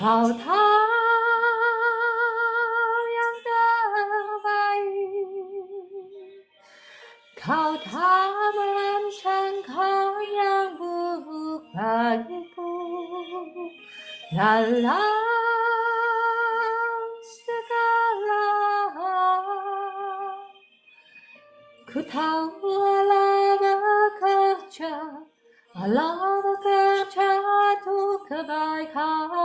Kau tahu yang terbaik, kau tak merancangkan yang buruk bagiku. Dalam segala hal, ku tahu Allah bekerja untuk kebaikanku.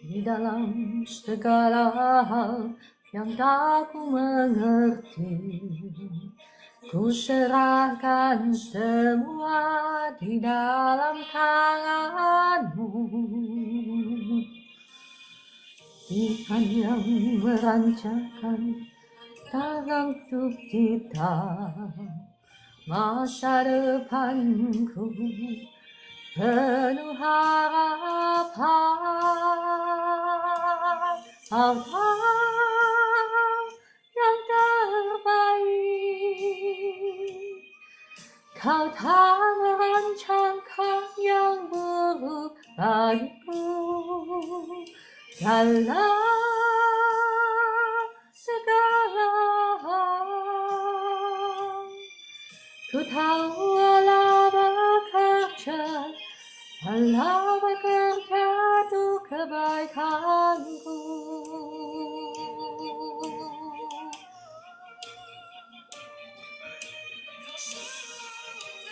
Di dalam segala hal yang tak ku mengerti, ku serahkan semua di dalam tangan-Mu. Tuhan yang merancangkan tangan untuk kita, masa depanku penuh harapan. Allah yang terbaik, kau tak merancangkan yang buruk bagiku. Dalam segala hal, ku tahu Allah bekerja untuk kebaikanku.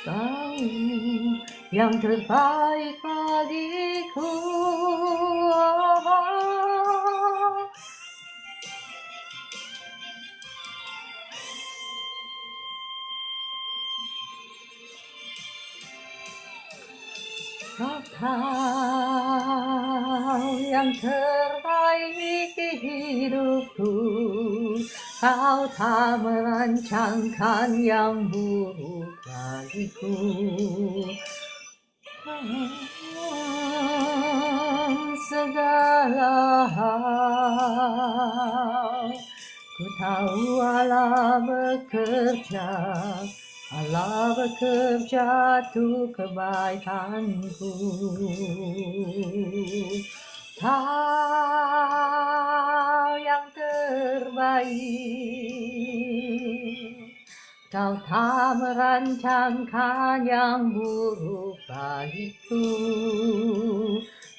Kau yang terbaik bagiku. Kau tahu yang terbaik di hidupku. Kau tak merancangkan yang buruk bagiku. Segala hal, ku tahu Allah bekerja untuk kebaikanku. Kau yang terbaik, kau tak merancangkan yang buruk bagiku.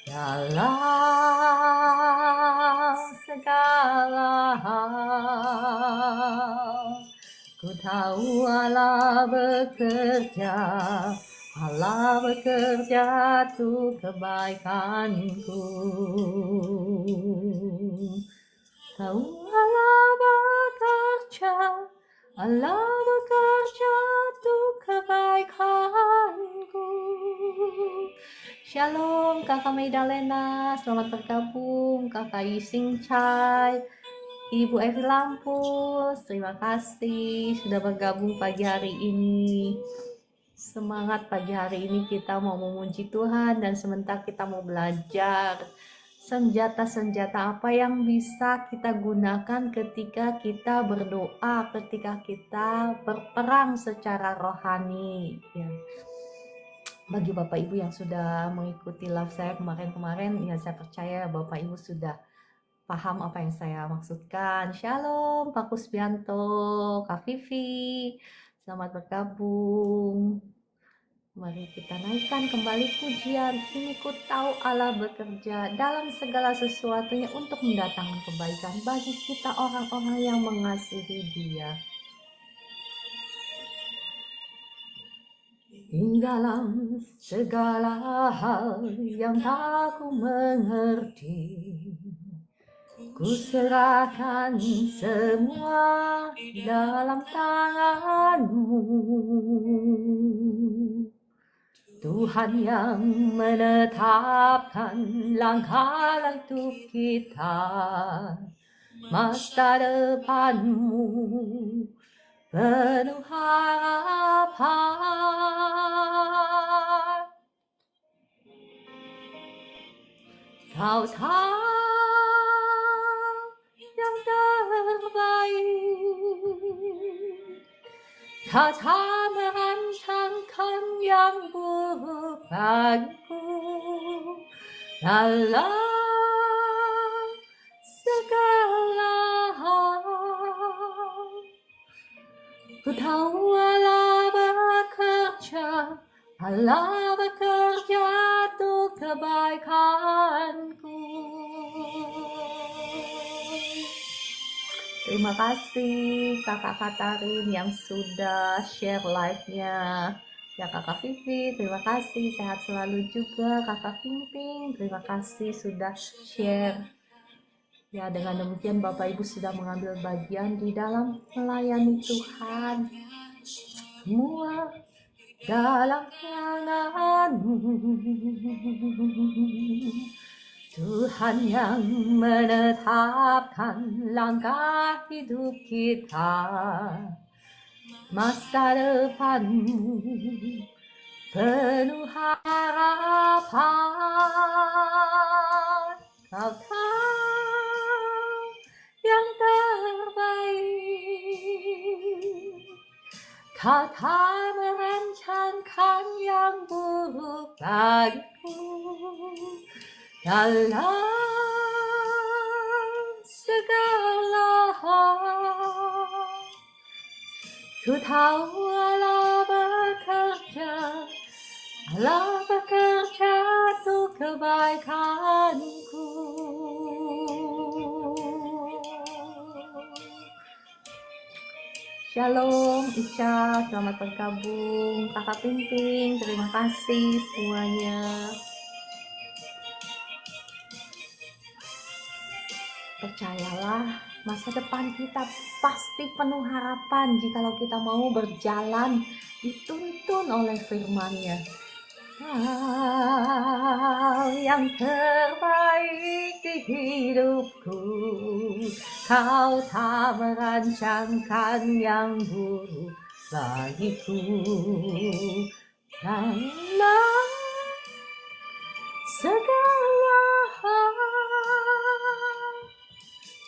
Dalam segala hal, ku tahu Allah bekerja untuk kebaikanku. Tahu Allah bekerja untuk kebaikanku. Shalom Kakak Maidalena, selamat bergabung. Kakak Yising Chai, Ibu Evi Lampus, terima kasih sudah bergabung pagi hari ini. Semangat pagi hari ini kita mau memuji Tuhan, dan sebentar kita mau belajar senjata-senjata apa yang bisa kita gunakan ketika kita berdoa, ketika kita berperang secara rohani. Ya. Bagi Bapak Ibu yang sudah mengikuti live saya kemarin-kemarin, ya saya percaya Bapak Ibu sudah paham apa yang saya maksudkan. Shalom Pak Kusbianto, Kak Vivi, selamat bergabung. Mari kita naikkan kembali pujian. Ini ku tahu Allah bekerja dalam segala sesuatunya untuk mendatangkan kebaikan bagi kita orang-orang yang mengasihi Dia. Di dalam segala hal yang tak ku mengerti, ku serahkan semua dalam tangan-Mu. Tuhan yang menetapkan langkah untuk kita, masa depan-Mu penuh harapan. Kau tahu Kau tak merancangkan yang buruk bagiku dalam segala hal. Ku tahu Allah bekerja untuk kebaikanku. Terima kasih Kakak Katarin yang sudah share live-nya. Ya Kakak Vivi, terima kasih. Sehat selalu juga Kakak Pimping. Terima kasih sudah share. Ya, dengan demikian Bapak Ibu sudah mengambil bagian di dalam melayani Tuhan. Semua dalam tangan-Mu. Tuhan yang menetapkan langkah hidup kita, masa depanmu penuh harapan. Kau tahu yang terbaik, Kau tak merancangkan yang buruk bagiku dalam segala hal. Ku tahu Allah bekerja untuk kebaikanku. Shalom Ica, selamat bergabung. Kakak Pimping, terima kasih semuanya. Percayalah, masa depan kita pasti penuh harapan jikalau kita mau berjalan dituntun oleh firman-Nya. Kau yang terbaik di hidupku, Kau tak merancangkan yang buruk bagiku dalam segala hal.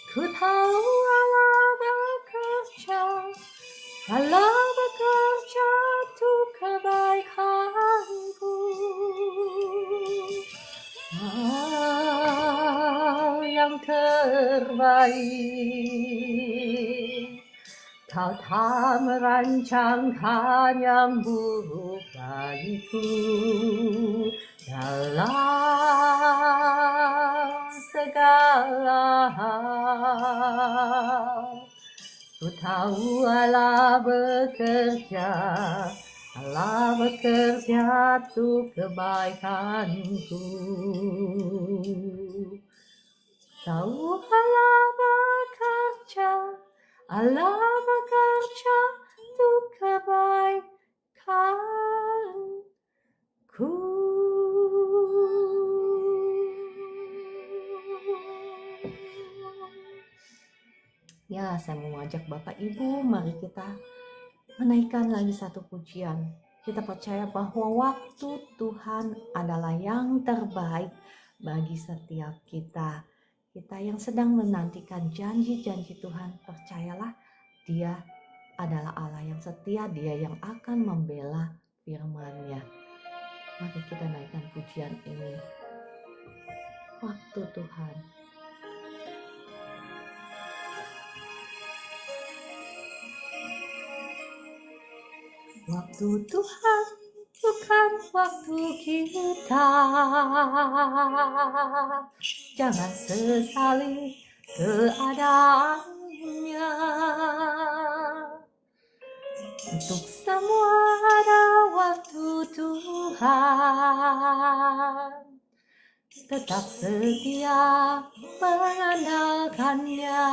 Ku tahu Allah bekerja untuk kebaikanku. Yang terbaik, Kau tak merancangkan yang buruk bagiku dalam segala hal. Ku tahu Allah bekerja untuk kebaikanku. Tahu Allah bekerja untuk kebaikanku. Ya, saya mau mengajak Bapak Ibu, mari kita menaikkan lagi satu pujian. Kita percaya bahwa waktu Tuhan adalah yang terbaik bagi setiap kita. Kita yang sedang menantikan janji-janji Tuhan, percayalah Dia adalah Allah yang setia, Dia yang akan membela firman-Nya. Mari kita naikkan pujian ini. Waktu Tuhan. Waktu Tuhan bukan waktu kita. Jangan sesali keadaannya. Untuk semua ada waktu Tuhan. Tetap setia mengandalkannya.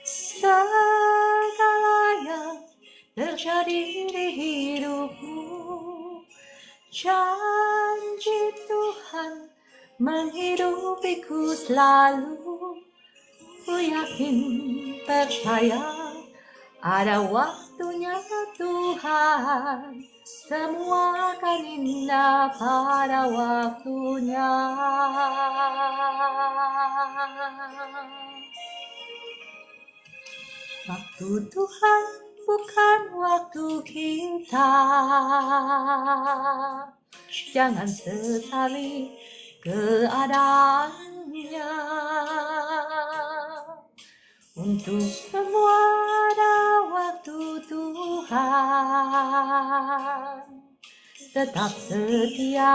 Segala yang terjadi di hidupmu, janji Tuhan menghidupiku selalu. Ku yakin, percaya, ada waktunya Tuhan. Semua akan indah pada waktunya. Waktu Waktu Tuhan bukan waktu kita. Jangan sesali keadaannya. Untuk semua ada waktu Tuhan. Tetap setia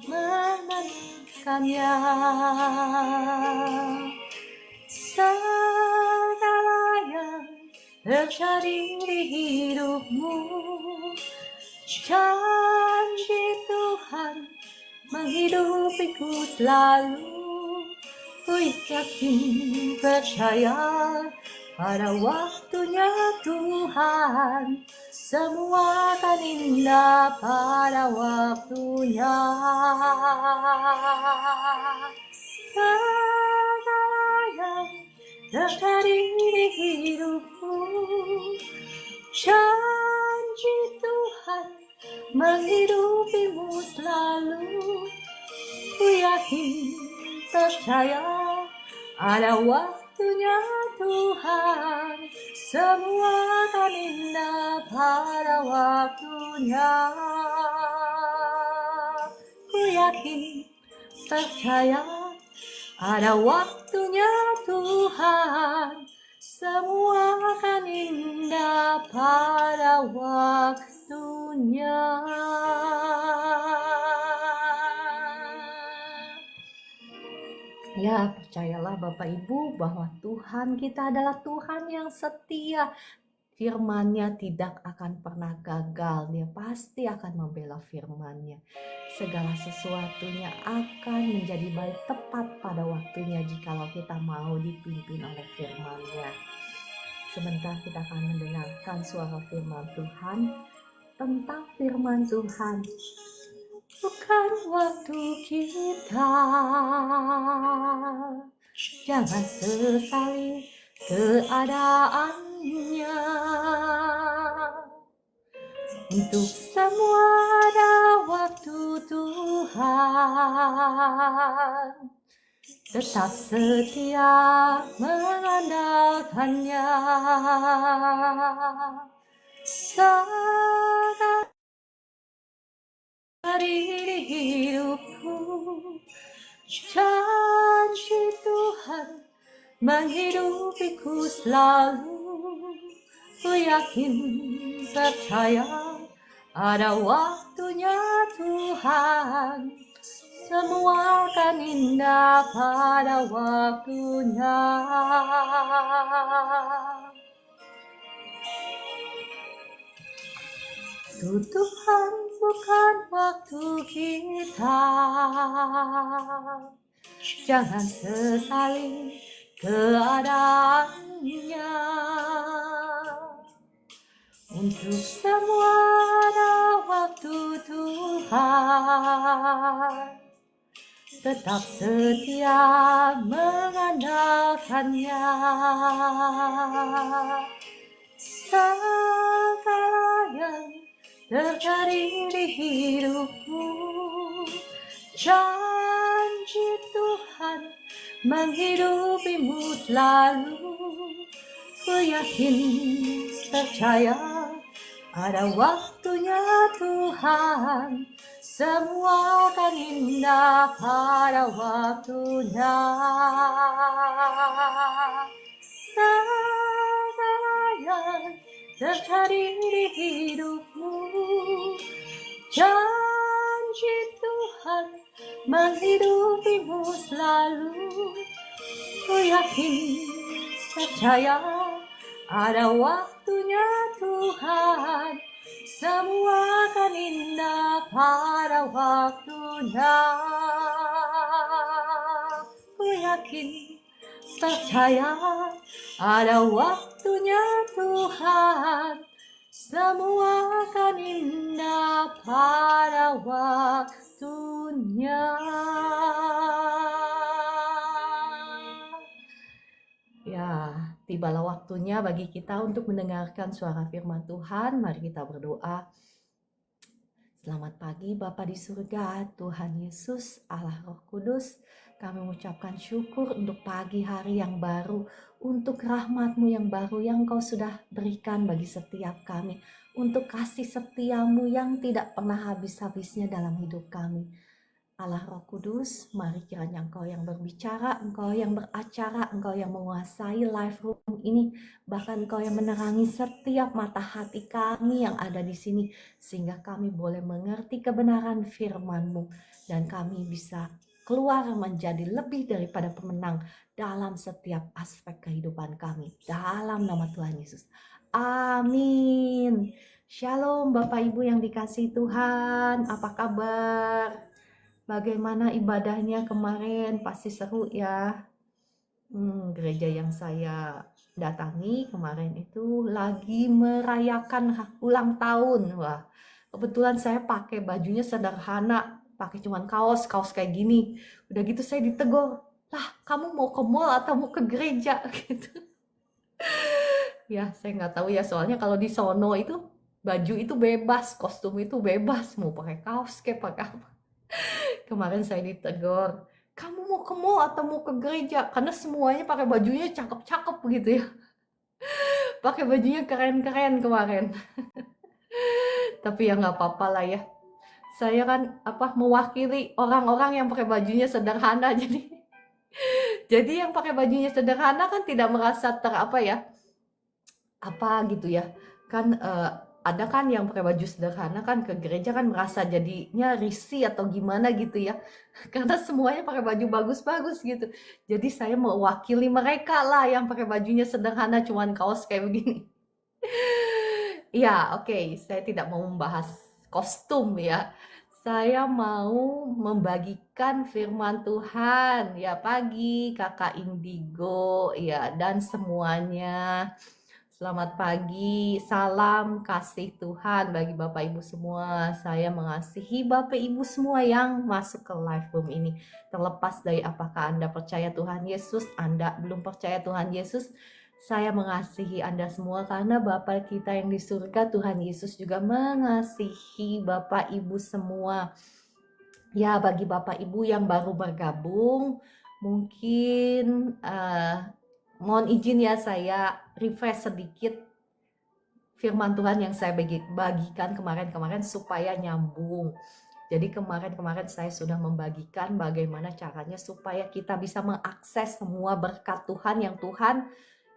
menantikannya. Segala yang terjadi di hidupmu, janji Tuhan menghidupiku selalu. Ku yakin percaya pada waktunya Tuhan, semua akan indah pada waktunya. Segala yang terjadi di hidupmu, janji Tuhan menghidupimu selalu. Ku yakin percaya ada waktunya Tuhan, semua akan indah pada waktunya. Ku yakin percaya ada waktunya Tuhan, semua akan indah pada waktunya. Ya, percayalah Bapak Ibu bahwa Tuhan kita adalah Tuhan yang setia. Firman-Nya tidak akan pernah gagal. Dia pasti akan membela firman-Nya. Segala sesuatunya akan menjadi baik tepat pada waktunya jikalau kita mau dipimpin oleh firman-Nya. Sebentar kita akan mendengarkan suara firman Tuhan tentang firman Tuhan. Bukan waktu kita. Jangan sesali keadaannya. Untuk semua ada waktu Tuhan. Tetap setia mengandalkannya. Segala hari di hidupku, janji Tuhan menghidupiku selalu. Ku yakin percaya ada waktunya Tuhan, semua akan indah pada waktunya. Tuhan bukan waktu kita. Jangan sesali keadaannya. Untuk semua ada waktu Tuhan. Tetap setia mengandalkannya. Segala yang terjadi di hidupmu, janji Tuhan menghidupimu selalu. Ku yakin percaya ada waktunya Tuhan, semua akan indah pada waktunya. Segala yang terjadi di hidupmu, janji Tuhan menghidupimu selalu. Ku yakin percaya ada waktunya Tuhan, semua akan indah pada waktunya. Ku yakin percaya ada waktunya Tuhan, semua akan indah pada waktunya. Ya, tibalah waktunya bagi kita untuk mendengarkan suara firman Tuhan. Mari kita berdoa. Selamat pagi Bapa di surga, Tuhan Yesus, Allah Roh Kudus. Kami mengucapkan syukur untuk pagi hari yang baru, untuk rahmat-Mu yang baru yang Kau sudah berikan bagi setiap kami, untuk kasih setiamu yang tidak pernah habis-habisnya dalam hidup kami. Allah Roh Kudus, mari kiranya Engkau yang berbicara, Engkau yang beracara, Engkau yang menguasai live room ini, bahkan Engkau yang menerangi setiap mata hati kami yang ada di sini, sehingga kami boleh mengerti kebenaran firman-Mu, dan kami bisa keluar menjadi lebih daripada pemenang dalam setiap aspek kehidupan kami, dalam nama Tuhan Yesus. Amin. Shalom Bapak Ibu yang dikasihi Tuhan, apa kabar? Bagaimana ibadahnya kemarin? Pasti seru ya. Gereja yang saya datangi kemarin itu lagi merayakan ulang tahun. Wah, kebetulan saya pakai bajunya sederhana, pakai cuman kaos kayak gini. Udah gitu saya ditegur, lah kamu mau ke mall atau mau ke gereja gitu. Ya saya nggak tahu ya, soalnya kalau di sono itu baju itu bebas, kostum itu bebas, mau pakai kaos kayak pakai apa. Kemarin saya ditegur, kamu mau ke mall atau mau ke gereja? Karena semuanya pakai bajunya cakep-cakep gitu ya. Pakai bajunya keren-keren kemarin. Tapi ya nggak apa-apa lah ya. Saya kan mewakili orang-orang yang pakai bajunya sederhana, jadi yang pakai bajunya sederhana kan tidak merasa gitu ya. Kan ada kan yang pakai baju sederhana kan ke gereja kan merasa jadinya risih atau gimana gitu ya. Karena semuanya pakai baju bagus-bagus gitu. Jadi saya mewakili mereka lah yang pakai bajunya sederhana cuman kaos kayak begini. Ya, oke. Saya tidak mau membahas kostum ya. Saya mau membagikan firman Tuhan. Ya, pagi Kakak Indigo ya dan semuanya. Selamat pagi, salam kasih Tuhan bagi Bapak Ibu semua. Saya mengasihi Bapak Ibu semua yang masuk ke live room ini. Terlepas dari apakah Anda percaya Tuhan Yesus, Anda belum percaya Tuhan Yesus, saya mengasihi Anda semua karena Bapa kita yang di surga, Tuhan Yesus juga mengasihi Bapak Ibu semua. Ya, bagi Bapak Ibu yang baru bergabung, mungkin mohon izin ya saya refresh sedikit firman Tuhan yang saya bagikan kemarin supaya nyambung. Jadi kemarin saya sudah membagikan bagaimana caranya supaya kita bisa mengakses semua berkat Tuhan yang Tuhan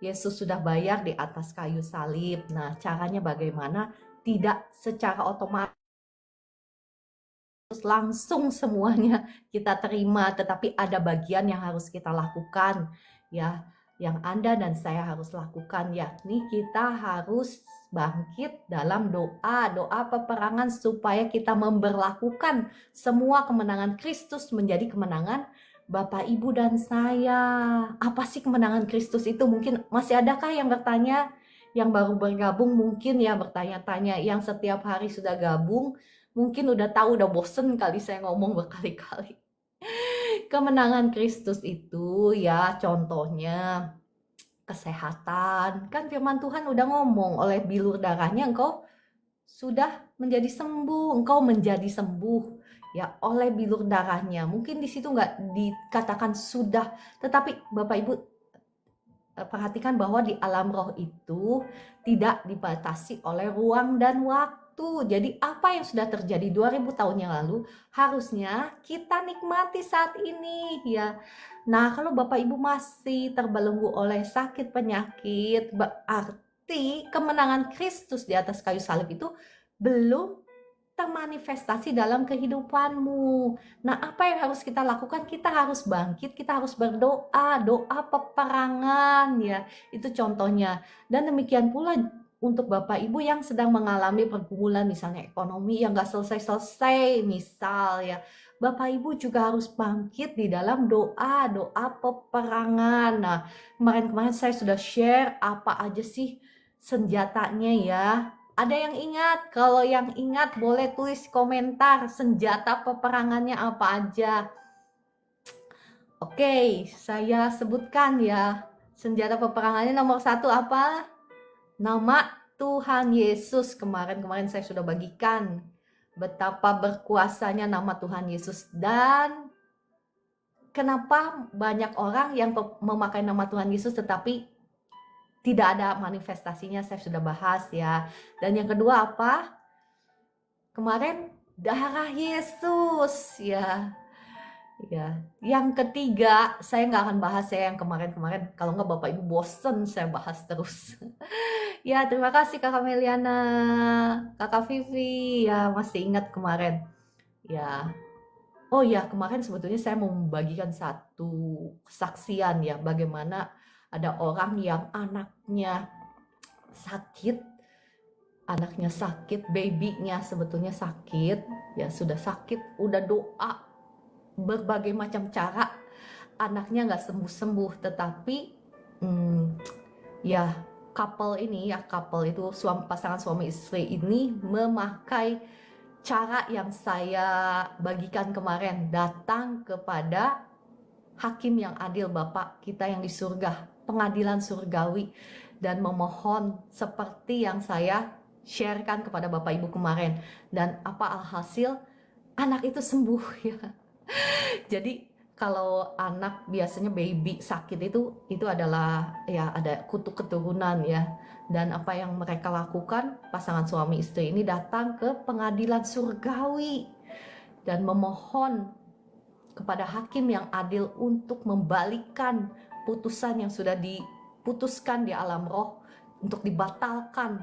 Yesus sudah bayar di atas kayu salib. Nah, caranya bagaimana? Tidak secara otomatis langsung semuanya kita terima, tetapi ada bagian yang harus kita lakukan ya, yang Anda dan saya harus lakukan, yakni kita harus bangkit dalam doa peperangan supaya kita memberlakukan semua kemenangan Kristus menjadi kemenangan Bapak, Ibu, dan saya. Apa sih kemenangan Kristus itu? Mungkin masih adakah yang bertanya, yang baru bergabung mungkin ya bertanya-tanya, yang setiap hari sudah gabung mungkin udah tahu, udah bosen kali saya ngomong berkali-kali. Kemenangan Kristus itu ya contohnya kesehatan. Kan firman Tuhan udah ngomong, oleh bilur darahnya engkau sudah menjadi sembuh, engkau menjadi sembuh. Ya, oleh bilur darahnya. Mungkin di situ nggak dikatakan sudah, tetapi Bapak Ibu perhatikan bahwa di alam roh itu tidak dibatasi oleh ruang dan waktu. Jadi apa yang sudah terjadi 2000 tahun yang lalu harusnya kita nikmati saat ini ya. Nah, kalau Bapak Ibu masih terbelenggu oleh sakit penyakit, berarti kemenangan Kristus di atas kayu salib itu belum termanifestasi dalam kehidupanmu. Nah, apa yang harus kita lakukan? Kita harus bangkit, kita harus berdoa, doa peperangan ya. Itu contohnya. Dan demikian pula untuk Bapak Ibu yang sedang mengalami pergumulan misalnya ekonomi yang gak selesai-selesai misal ya. Bapak Ibu juga harus bangkit di dalam doa peperangan. Nah, kemarin saya sudah share apa aja sih senjatanya ya. Ada yang ingat? Kalau yang ingat boleh tulis komentar senjata peperangannya apa aja. Oke, saya sebutkan ya. Senjata peperangannya nomor 1 apa? Nama Tuhan Yesus. Kemarin saya sudah bagikan. betapa berkuasanya nama Tuhan Yesus. Dan kenapa banyak orang yang memakai nama Tuhan Yesus tetapi tidak ada manifestasinya, saya sudah bahas ya. Dan yang kedua apa? Kemarin darah Yesus ya. Ya, yang ketiga saya nggak akan bahas ya yang kemarin-kemarin. Kalau nggak Bapak Ibu bosen saya bahas terus. Ya, terima kasih Kakak Meliana, Kakak Vivi, ya masih ingat kemarin. Ya, oh ya kemarin sebetulnya saya mau membagikan satu kesaksian ya, bagaimana ada orang yang sakit, babynya sebetulnya sakit, ya sudah sakit, udah doa berbagai macam cara, anaknya nggak sembuh-sembuh, tetapi ya couple itu pasangan suami istri ini memakai cara yang saya bagikan kemarin, datang kepada hakim yang adil, Bapak kita yang di surga, pengadilan surgawi, dan memohon seperti yang saya sharekan kepada Bapak Ibu kemarin. Dan apa alhasil? Anak itu sembuh ya. Jadi kalau anak biasanya baby sakit itu adalah ya ada kutuk keturunan ya. Dan apa yang mereka lakukan, pasangan suami istri ini datang ke pengadilan surgawi dan memohon kepada hakim yang adil untuk membalikkan putusan yang sudah diputuskan di alam roh, untuk dibatalkan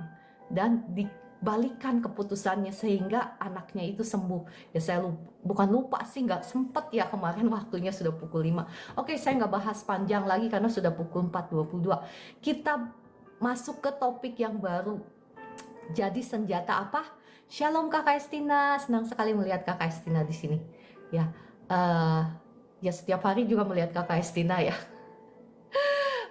dan dibalikan keputusannya sehingga anaknya itu sembuh. Ya saya bukan lupa sih, nggak sempet ya kemarin, waktunya sudah pukul 5. Oke, saya nggak bahas panjang lagi karena sudah pukul 4.22. Kita masuk ke topik yang baru. Jadi senjata apa? Shalom Kakak Estina, senang sekali melihat Kakak Estina di sini. Ya, ya setiap hari juga melihat Kakak Estina ya.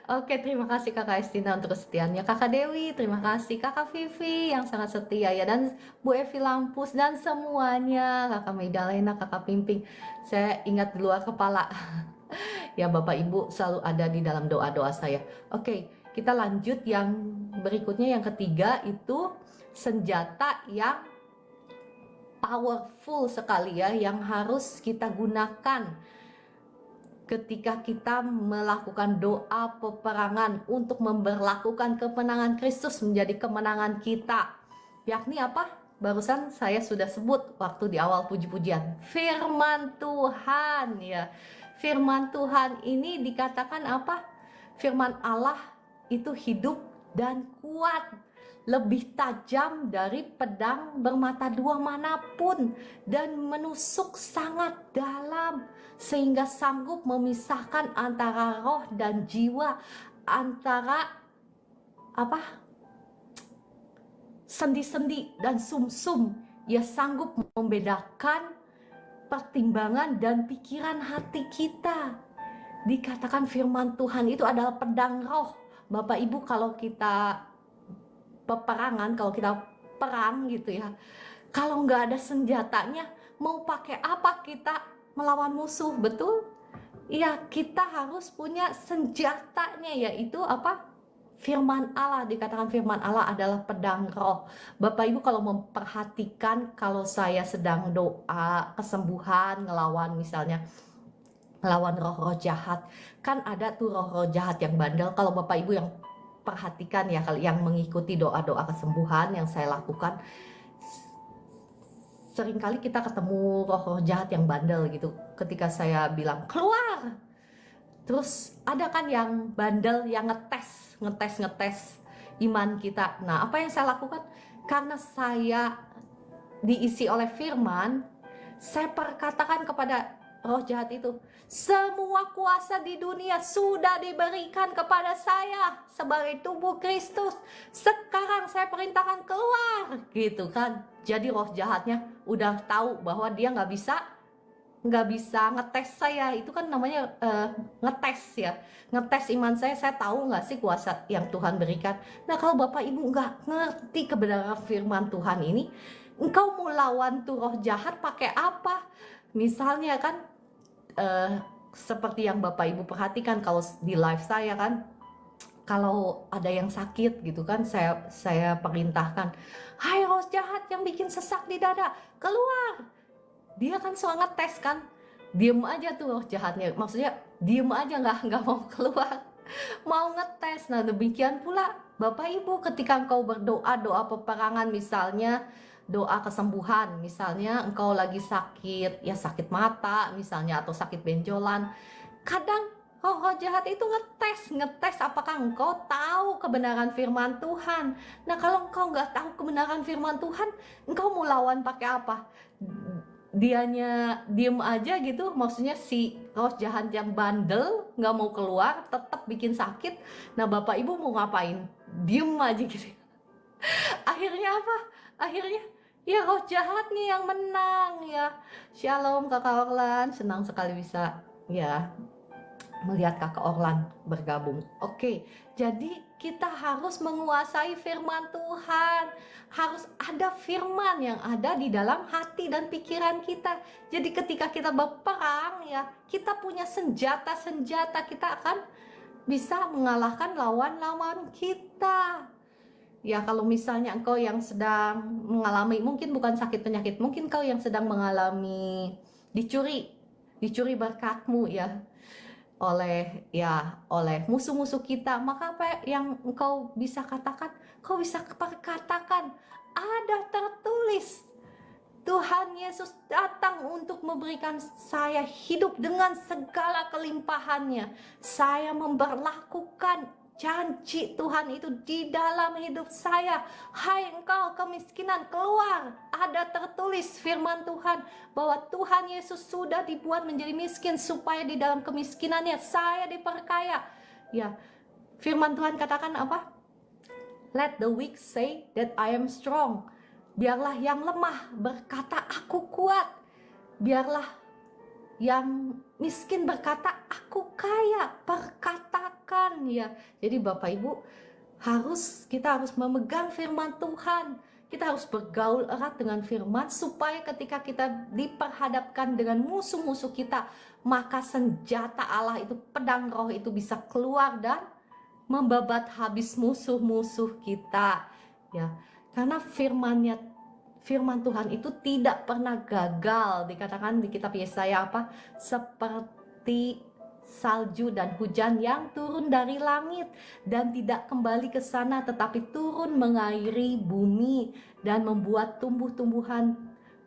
Oke, terima kasih Kakak Estina untuk kesetiaannya. Kakak Dewi, terima kasih. Kakak Vivi yang sangat setia ya. Dan Bu Evi Lampus dan semuanya. Kakak Medalena, Kakak Pimping. Saya ingat di luar kepala. Ya Bapak Ibu selalu ada di dalam doa-doa saya. Oke, kita lanjut yang berikutnya, yang ketiga itu senjata yang powerful sekali ya, yang harus kita gunakan ketika kita melakukan doa peperangan untuk memberlakukan kemenangan Kristus menjadi kemenangan kita. Yakni apa? Barusan saya sudah sebut waktu di awal puji-pujian. Firman Tuhan ya. Firman Tuhan ini dikatakan apa? Firman Allah itu hidup dan kuat, lebih tajam dari pedang bermata dua manapun, dan menusuk sangat dalam sehingga sanggup memisahkan antara roh dan jiwa, antara sendi-sendi dan sumsum. Ia sanggup membedakan pertimbangan dan pikiran hati kita. Dikatakan firman Tuhan itu adalah pedang roh. Bapak Ibu, kalau kita peperangan, kalau kita perang gitu ya, kalau nggak ada senjatanya, mau pakai apa kita melawan musuh? Betul? Iya, kita harus punya senjatanya, yaitu apa? Firman Allah. Dikatakan firman Allah adalah pedang roh. Bapak Ibu kalau memperhatikan, kalau saya sedang doa kesembuhan, ngelawan roh-roh jahat, kan ada tuh roh-roh jahat yang bandel. Kalau Bapak Ibu yang perhatikan ya, yang mengikuti doa-doa kesembuhan yang saya lakukan, seringkali kita ketemu roh-roh jahat yang bandel gitu. Ketika saya bilang keluar, terus ada kan yang bandel yang ngetes iman kita. Nah, apa yang saya lakukan? Karena saya diisi oleh firman, saya perkatakan kepada roh jahat itu, semua kuasa di dunia sudah diberikan kepada saya sebagai tubuh Kristus. Sekarang saya perintahkan keluar, gitu kan. Jadi roh jahatnya udah tahu bahwa dia nggak bisa ngetes saya. Itu kan namanya ngetes ya, ngetes iman saya tahu nggak sih kuasa yang Tuhan berikan. Nah, kalau Bapak Ibu nggak ngerti kebenaran firman Tuhan ini, engkau mau lawan tuh roh jahat pakai apa? Misalnya kan seperti yang Bapak Ibu perhatikan kalau di live saya kan, kalau ada yang sakit gitu kan, saya perintahkan, hai roh jahat yang bikin sesak di dada, keluar. Dia kan suka ngetes kan, diem aja tuh roh jahatnya, maksudnya diem aja, nggak mau keluar, mau ngetes. Nah demikian pula Bapak Ibu, ketika engkau berdoa doa peperangan, misalnya doa kesembuhan, misalnya engkau lagi sakit, ya sakit mata misalnya, atau sakit benjolan, kadang roh-roh jahat itu ngetes apakah engkau tahu kebenaran firman Tuhan. Nah kalau engkau nggak tahu kebenaran firman Tuhan, engkau mau lawan pakai apa? Dianya diem aja gitu, maksudnya si roh jahat yang bandel nggak mau keluar, tetap bikin sakit. Nah Bapak Ibu mau ngapain? Diem aja gitu. Akhirnya apa? Akhirnya ya roh jahatnya yang menang ya. Shalom Kakak Orlan, senang sekali bisa ya melihat Kakak Orlan bergabung. Oke, jadi kita harus menguasai firman Tuhan. Harus ada firman yang ada di dalam hati dan pikiran kita. Jadi ketika kita berperang ya, kita punya senjata-senjata, kita akan bisa mengalahkan lawan-lawan kita. Ya kalau misalnya engkau yang sedang mengalami, mungkin bukan sakit penyakit, mungkin kau yang sedang mengalami dicuri berkatmu ya, oleh musuh-musuh kita, maka apa yang engkau bisa katakan? Kau bisa katakan, ada tertulis, Tuhan Yesus datang untuk memberikan saya hidup dengan segala kelimpahannya. Saya memberlakukan janji Tuhan itu di dalam hidup saya. Hai engkau kemiskinan, keluar. Ada tertulis firman Tuhan bahwa Tuhan Yesus sudah dibuat menjadi miskin supaya di dalam kemiskinannya saya diperkaya. Ya, firman Tuhan katakan apa? Let the weak say that I am strong. Biarlah yang lemah berkata aku kuat. Biarlah yang miskin berkata aku kaya. Perkatakan ya. Jadi Bapak Ibu, kita harus memegang firman Tuhan. Kita harus bergaul erat dengan firman, supaya ketika kita diperhadapkan dengan musuh-musuh kita, maka senjata Allah itu, pedang roh itu bisa keluar dan membabat habis musuh-musuh kita ya. Karena firman Tuhan itu tidak pernah gagal. Dikatakan di kitab Yesaya apa? Seperti salju dan hujan yang turun dari langit dan tidak kembali ke sana, tetapi turun mengairi bumi dan membuat tumbuh-tumbuhan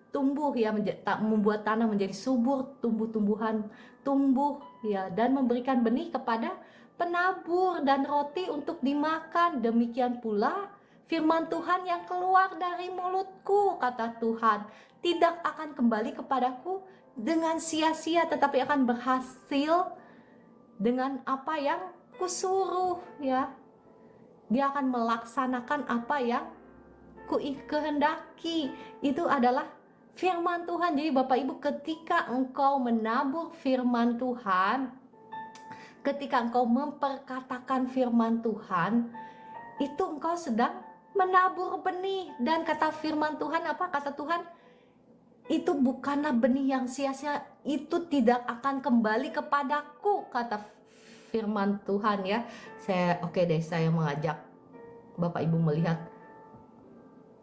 tumbuh ya, membuat tanah menjadi subur, tumbuh-tumbuhan tumbuh ya, dan memberikan benih kepada penabur dan roti untuk dimakan. Demikian pula firman Tuhan yang keluar dari mulutku, kata Tuhan, tidak akan kembali kepadaku dengan sia-sia, tetapi akan berhasil dengan apa yang kusuruh ya. Dia akan melaksanakan apa yang kehendaki. Itu adalah firman Tuhan. Jadi Bapak Ibu, ketika engkau menabur firman Tuhan, ketika engkau memperkatakan firman Tuhan, itu engkau sedang menabur benih. Dan kata firman Tuhan apa? Kata Tuhan, itu bukanlah benih yang sia-sia, itu tidak akan kembali kepadaku, kata firman Tuhan ya. Saya mengajak Bapak Ibu melihat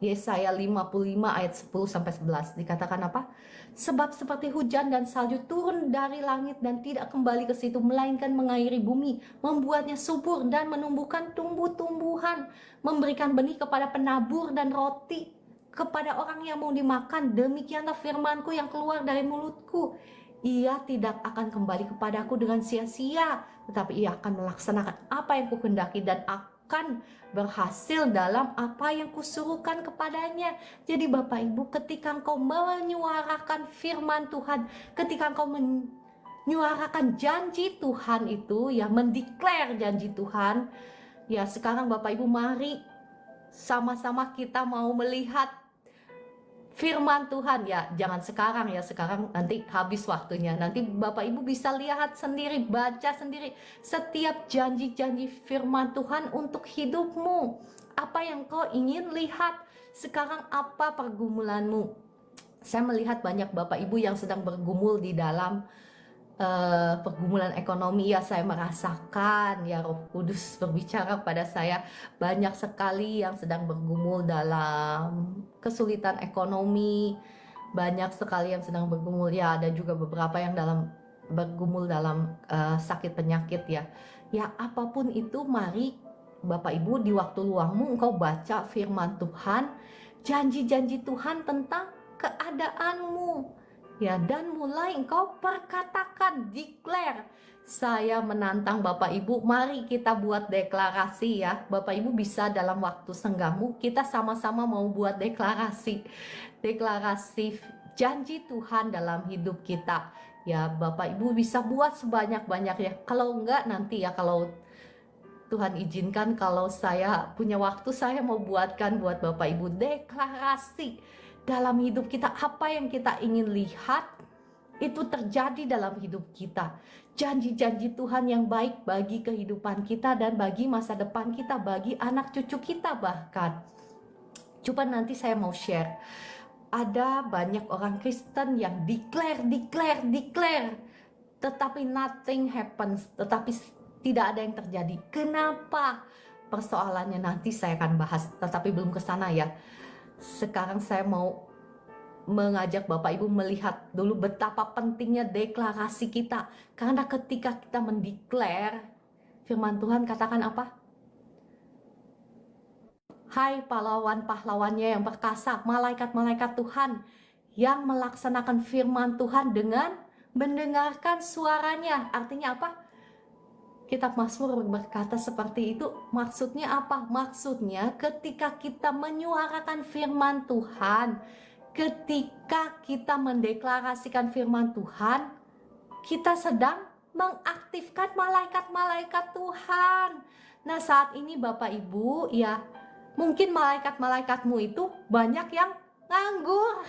Yesaya 55 ayat 10-11. Dikatakan apa? Sebab seperti hujan dan salju turun dari langit dan tidak kembali ke situ, melainkan mengairi bumi, membuatnya subur dan menumbuhkan tumbuh-tumbuhan, memberikan benih kepada penabur dan roti kepada orang yang mau dimakan. Demikianlah firmanku yang keluar dari mulutku. Ia tidak akan kembali kepadaku dengan sia-sia, tetapi ia akan melaksanakan apa yang kuhendaki dan akan berhasil dalam apa yang kusuruhkan kepadanya. Jadi Bapak Ibu, ketika engkau menyuarakan firman Tuhan, ketika engkau menyuarakan janji Tuhan itu ya, mendeklar janji Tuhan ya. Sekarang Bapak Ibu, mari sama-sama kita mau melihat firman Tuhan ya. Jangan sekarang ya, sekarang nanti habis waktunya. Nanti Bapak Ibu bisa lihat sendiri, baca sendiri setiap janji-janji firman Tuhan untuk hidupmu. Apa yang kau ingin lihat sekarang? Apa pergumulanmu? Saya melihat banyak Bapak Ibu yang sedang bergumul di dalam pergumulan ekonomi, ya saya merasakan ya Roh Kudus berbicara pada saya, banyak sekali yang sedang bergumul dalam kesulitan ekonomi, banyak sekali yang sedang bergumul ya, ada juga beberapa yang bergumul dalam sakit penyakit ya. Ya apapun itu, mari Bapak Ibu di waktu luangmu engkau baca firman Tuhan, janji-janji Tuhan tentang keadaanmu. Ya, dan mulai engkau perkatakan, declare. Saya menantang Bapak Ibu, mari kita buat deklarasi ya. Bapak Ibu bisa dalam waktu senggahmu, kita sama-sama mau buat deklarasi. Deklarasi janji Tuhan dalam hidup kita. Ya, Bapak Ibu bisa buat sebanyak-banyaknya. Kalau enggak nanti ya, kalau Tuhan izinkan, kalau saya punya waktu, saya mau buatkan buat Bapak Ibu deklarasi dalam hidup kita. Apa yang kita ingin lihat itu terjadi dalam hidup kita. Janji-janji Tuhan yang baik bagi kehidupan kita dan bagi masa depan kita, bagi anak cucu kita bahkan. Coba nanti saya mau share. Ada banyak orang Kristen yang declare, tetapi nothing happens, tetapi tidak ada yang terjadi. Kenapa? Persoalannya nanti saya akan bahas, tetapi belum ke sana ya. Sekarang saya mau mengajak Bapak Ibu melihat dulu betapa pentingnya deklarasi kita. Karena ketika kita mendeklar, firman Tuhan katakan apa? Hai pahlawan-pahlawannya yang perkasa, malaikat-malaikat Tuhan yang melaksanakan firman Tuhan dengan mendengarkan suaranya. Artinya apa? Kitab Mazmur berkata seperti itu. Maksudnya apa? Maksudnya ketika kita menyuarakan firman Tuhan, ketika kita mendeklarasikan firman Tuhan, kita sedang mengaktifkan malaikat-malaikat Tuhan. Nah saat ini Bapak Ibu ya, mungkin malaikat-malaikatmu itu banyak yang nganggur.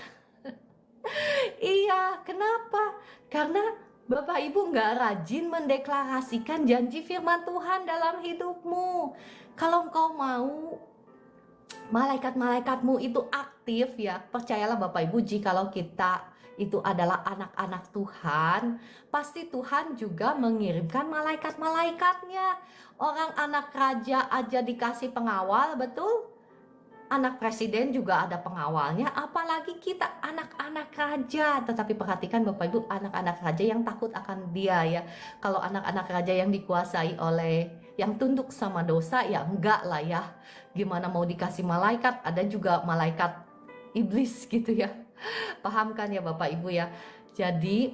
Iya, kenapa? Karena Bapak Ibu nggak rajin mendeklarasikan janji firman Tuhan dalam hidupmu. Kalau engkau mau malaikat-malaikatmu itu aktif ya, percayalah Bapak Ibu, jikalau kita itu adalah anak-anak Tuhan, pasti Tuhan juga mengirimkan malaikat-malaikatnya. Orang anak raja aja dikasih pengawal, betul? Anak presiden juga ada pengawalnya, apalagi kita anak-anak raja. Tetapi perhatikan Bapak Ibu, anak-anak raja yang takut akan dia ya. Kalau anak-anak raja yang dikuasai oleh, yang tunduk sama dosa, ya enggak lah ya. Gimana mau dikasih malaikat, ada juga malaikat iblis gitu ya. Pahamkan ya Bapak Ibu ya. Jadi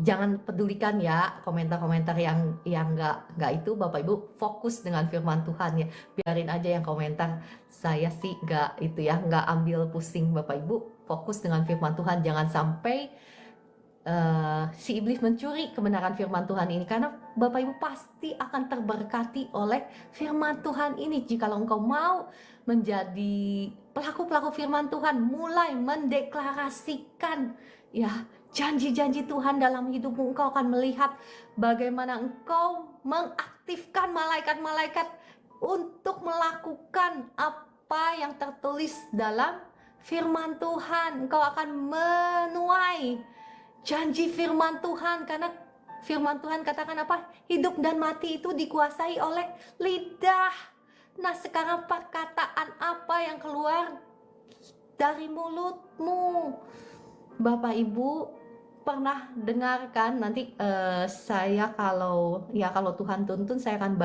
jangan pedulikan ya komentar-komentar yang nggak itu. Bapak Ibu fokus dengan firman Tuhan ya. Biarin aja yang komentar, saya sih nggak itu ya, nggak ambil pusing. Bapak Ibu fokus dengan firman Tuhan. Jangan sampai si iblis mencuri kebenaran firman Tuhan ini, karena Bapak Ibu pasti akan terberkati oleh firman Tuhan ini. Jikalau engkau mau menjadi pelaku-pelaku firman Tuhan, mulai mendeklarasikan ya janji-janji Tuhan dalam hidupmu, engkau akan melihat bagaimana engkau mengaktifkan malaikat-malaikat untuk melakukan apa yang tertulis dalam firman Tuhan. Engkau akan menuai janji firman Tuhan, karena firman Tuhan katakan apa? Hidup dan mati itu dikuasai oleh lidah. Nah sekarang perkataan apa yang keluar dari mulutmu? Bapak Ibu pernah dengarkan, nanti saya kalau Tuhan tuntun, saya akan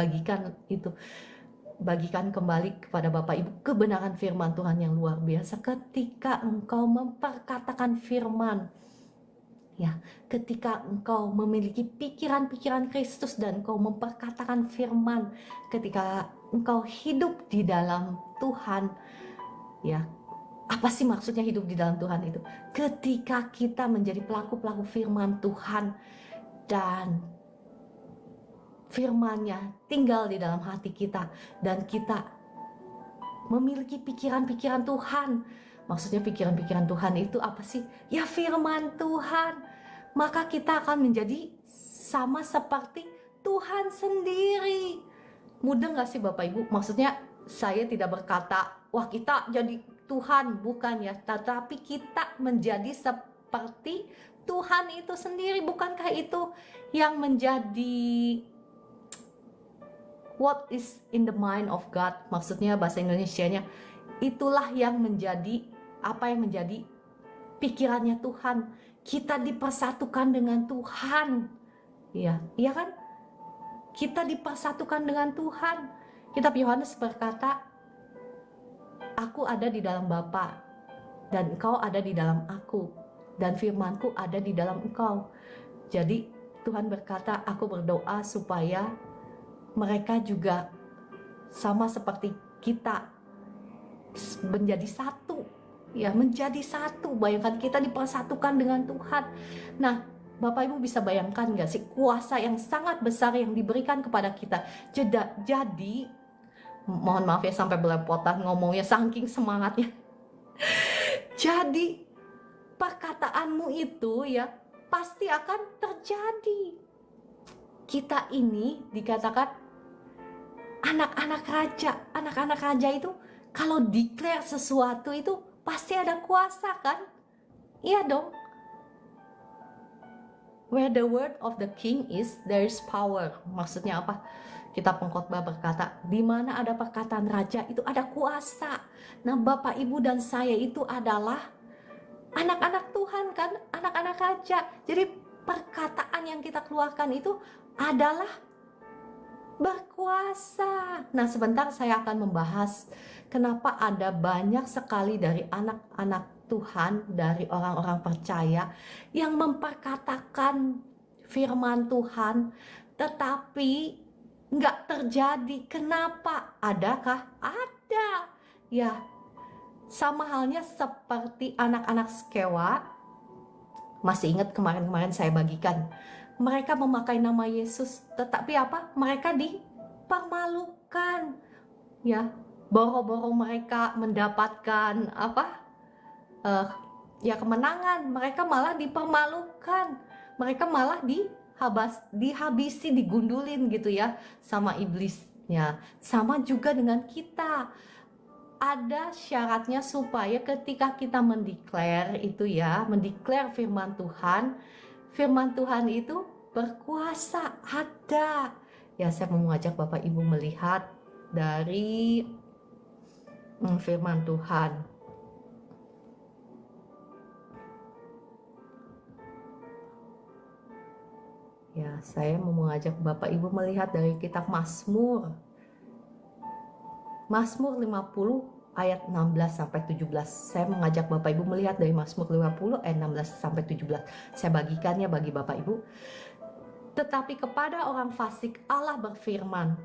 bagikan kembali kepada Bapak Ibu kebenaran firman Tuhan yang luar biasa. Ketika engkau memperkatakan firman ya, ketika engkau memiliki pikiran-pikiran Kristus dan engkau memperkatakan firman, ketika engkau hidup di dalam Tuhan ya. Apa sih maksudnya hidup di dalam Tuhan itu? Ketika kita menjadi pelaku-pelaku firman Tuhan dan firman-Nya tinggal di dalam hati kita, dan kita memiliki pikiran-pikiran Tuhan. Maksudnya pikiran-pikiran Tuhan itu apa sih? Ya firman Tuhan. Maka kita akan menjadi sama seperti Tuhan sendiri. Mudah gak sih Bapak Ibu? Maksudnya saya tidak berkata, wah kita jadi Tuhan, bukan ya. Tetapi kita menjadi seperti Tuhan itu sendiri. Bukankah itu yang menjadi what is in the mind of God? Maksudnya bahasa Indonesianya, itulah yang menjadi apa yang menjadi pikirannya Tuhan. Kita dipersatukan dengan Tuhan. Iya, iya kan? Kita dipersatukan dengan Tuhan. Kitab Yohanes berkata, aku ada di dalam Bapa, dan engkau ada di dalam aku, dan firmanku ada di dalam engkau. Jadi Tuhan berkata, aku berdoa supaya mereka juga sama seperti kita menjadi satu. Ya, menjadi satu. Bayangkan kita dipersatukan dengan Tuhan. Nah, Bapak Ibu bisa bayangkan gak sih kuasa yang sangat besar yang diberikan kepada kita. Jadi, mohon maaf ya sampai belepotan ngomongnya saking semangatnya. Jadi, perkataanmu itu ya pasti akan terjadi. Kita ini dikatakan anak-anak raja. Anak-anak raja itu kalau declare sesuatu itu pasti ada kuasa kan? Iya dong. Where the word of the king is, there is power. Maksudnya apa? Kitab Pengkhotbah berkata, di mana ada perkataan raja itu ada kuasa. Nah, Bapak, Ibu, dan saya itu adalah anak-anak Tuhan kan? Anak-anak raja. Jadi perkataan yang kita keluarkan itu adalah berkuasa. Nah, sebentar saya akan membahas kenapa ada banyak sekali dari anak-anak Tuhan, dari orang-orang percaya yang memperkatakan firman Tuhan tetapi nggak terjadi. Kenapa? Adakah? Ada. Ya, sama halnya seperti anak-anak Skewa. Masih ingat kemarin-kemarin saya bagikan, mereka memakai nama Yesus, tetapi apa? Mereka dipermalukan. Ya, boro-boro mereka mendapatkan apa? Ya, kemenangan, mereka malah dipermalukan. Mereka malah dihabisi, digundulin gitu ya sama iblisnya. Sama juga dengan kita. Ada syaratnya supaya ketika kita mendeklar itu ya, mendeklar firman Tuhan itu berkuasa, ada. Ya, saya mau mengajak Bapak Ibu melihat dari firman Tuhan. Ya, saya mau mengajak Bapak Ibu melihat dari kitab Mazmur. Mazmur 50 ayat 16 sampai 17. Saya mengajak Bapak Ibu melihat dari Mazmur 50 ayat 16 sampai 17. Saya bagikannya bagi Bapak Ibu. Tetapi kepada orang fasik Allah berfirman,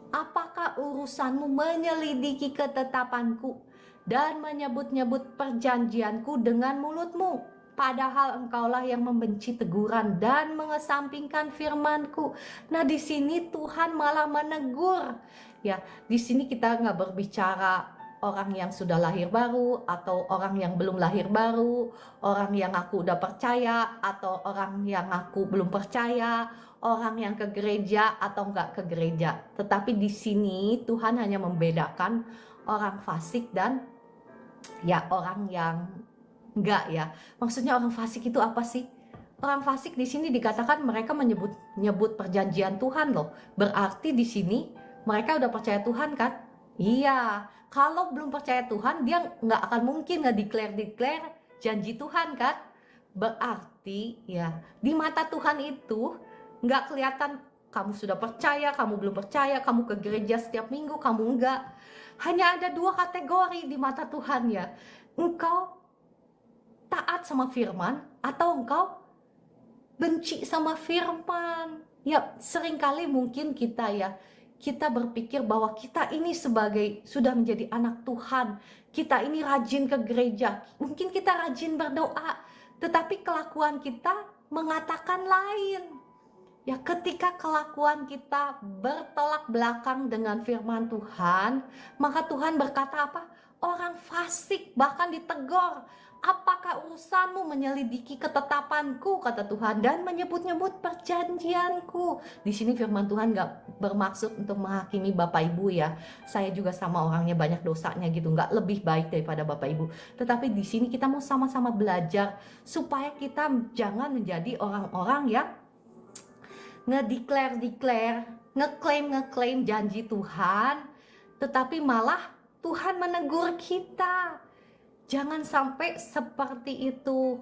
apakah urusanmu menyelidiki ketetapanku dan menyebut-nyebut perjanjianku dengan mulutmu? Padahal engkaulah yang membenci teguran dan mengesampingkan firmanku. Nah, di sini Tuhan malah menegur. Ya, di sini kita nggak berbicara orang yang sudah lahir baru atau orang yang belum lahir baru, orang yang aku udah percaya atau orang yang aku belum percaya, orang yang ke gereja atau nggak ke gereja. Tetapi di sini Tuhan hanya membedakan orang fasik dan ya orang yang enggak ya. Maksudnya orang fasik itu apa sih? Orang fasik di sini dikatakan mereka menyebut perjanjian Tuhan loh. Berarti di sini mereka udah percaya Tuhan kan? Iya. Kalau belum percaya Tuhan, dia nggak akan mungkin nge-declare janji Tuhan kan? Berarti ya di mata Tuhan itu nggak kelihatan kamu sudah percaya, kamu belum percaya, kamu ke gereja setiap minggu, kamu enggak. Hanya ada dua kategori di mata Tuhan ya. Engkau taat sama firman atau engkau benci sama firman. Ya, seringkali mungkin kita berpikir bahwa kita ini sebagai sudah menjadi anak Tuhan, kita ini rajin ke gereja, mungkin kita rajin berdoa, tetapi kelakuan kita mengatakan lain. Ya, ketika kelakuan kita bertolak belakang dengan firman Tuhan, maka Tuhan berkata apa? Orang fasik bahkan ditegur. Apakah urusanmu menyelidiki ketetapanku, kata Tuhan, dan menyebut-nyebut perjanjianku. Di sini firman Tuhan gak bermaksud untuk menghakimi Bapak Ibu ya. Saya juga sama orangnya banyak dosanya gitu, gak lebih baik daripada Bapak Ibu. Tetapi di sini kita mau sama-sama belajar supaya kita jangan menjadi orang-orang yang ngeklaim janji Tuhan, tetapi malah Tuhan menegur kita. Jangan sampai seperti itu.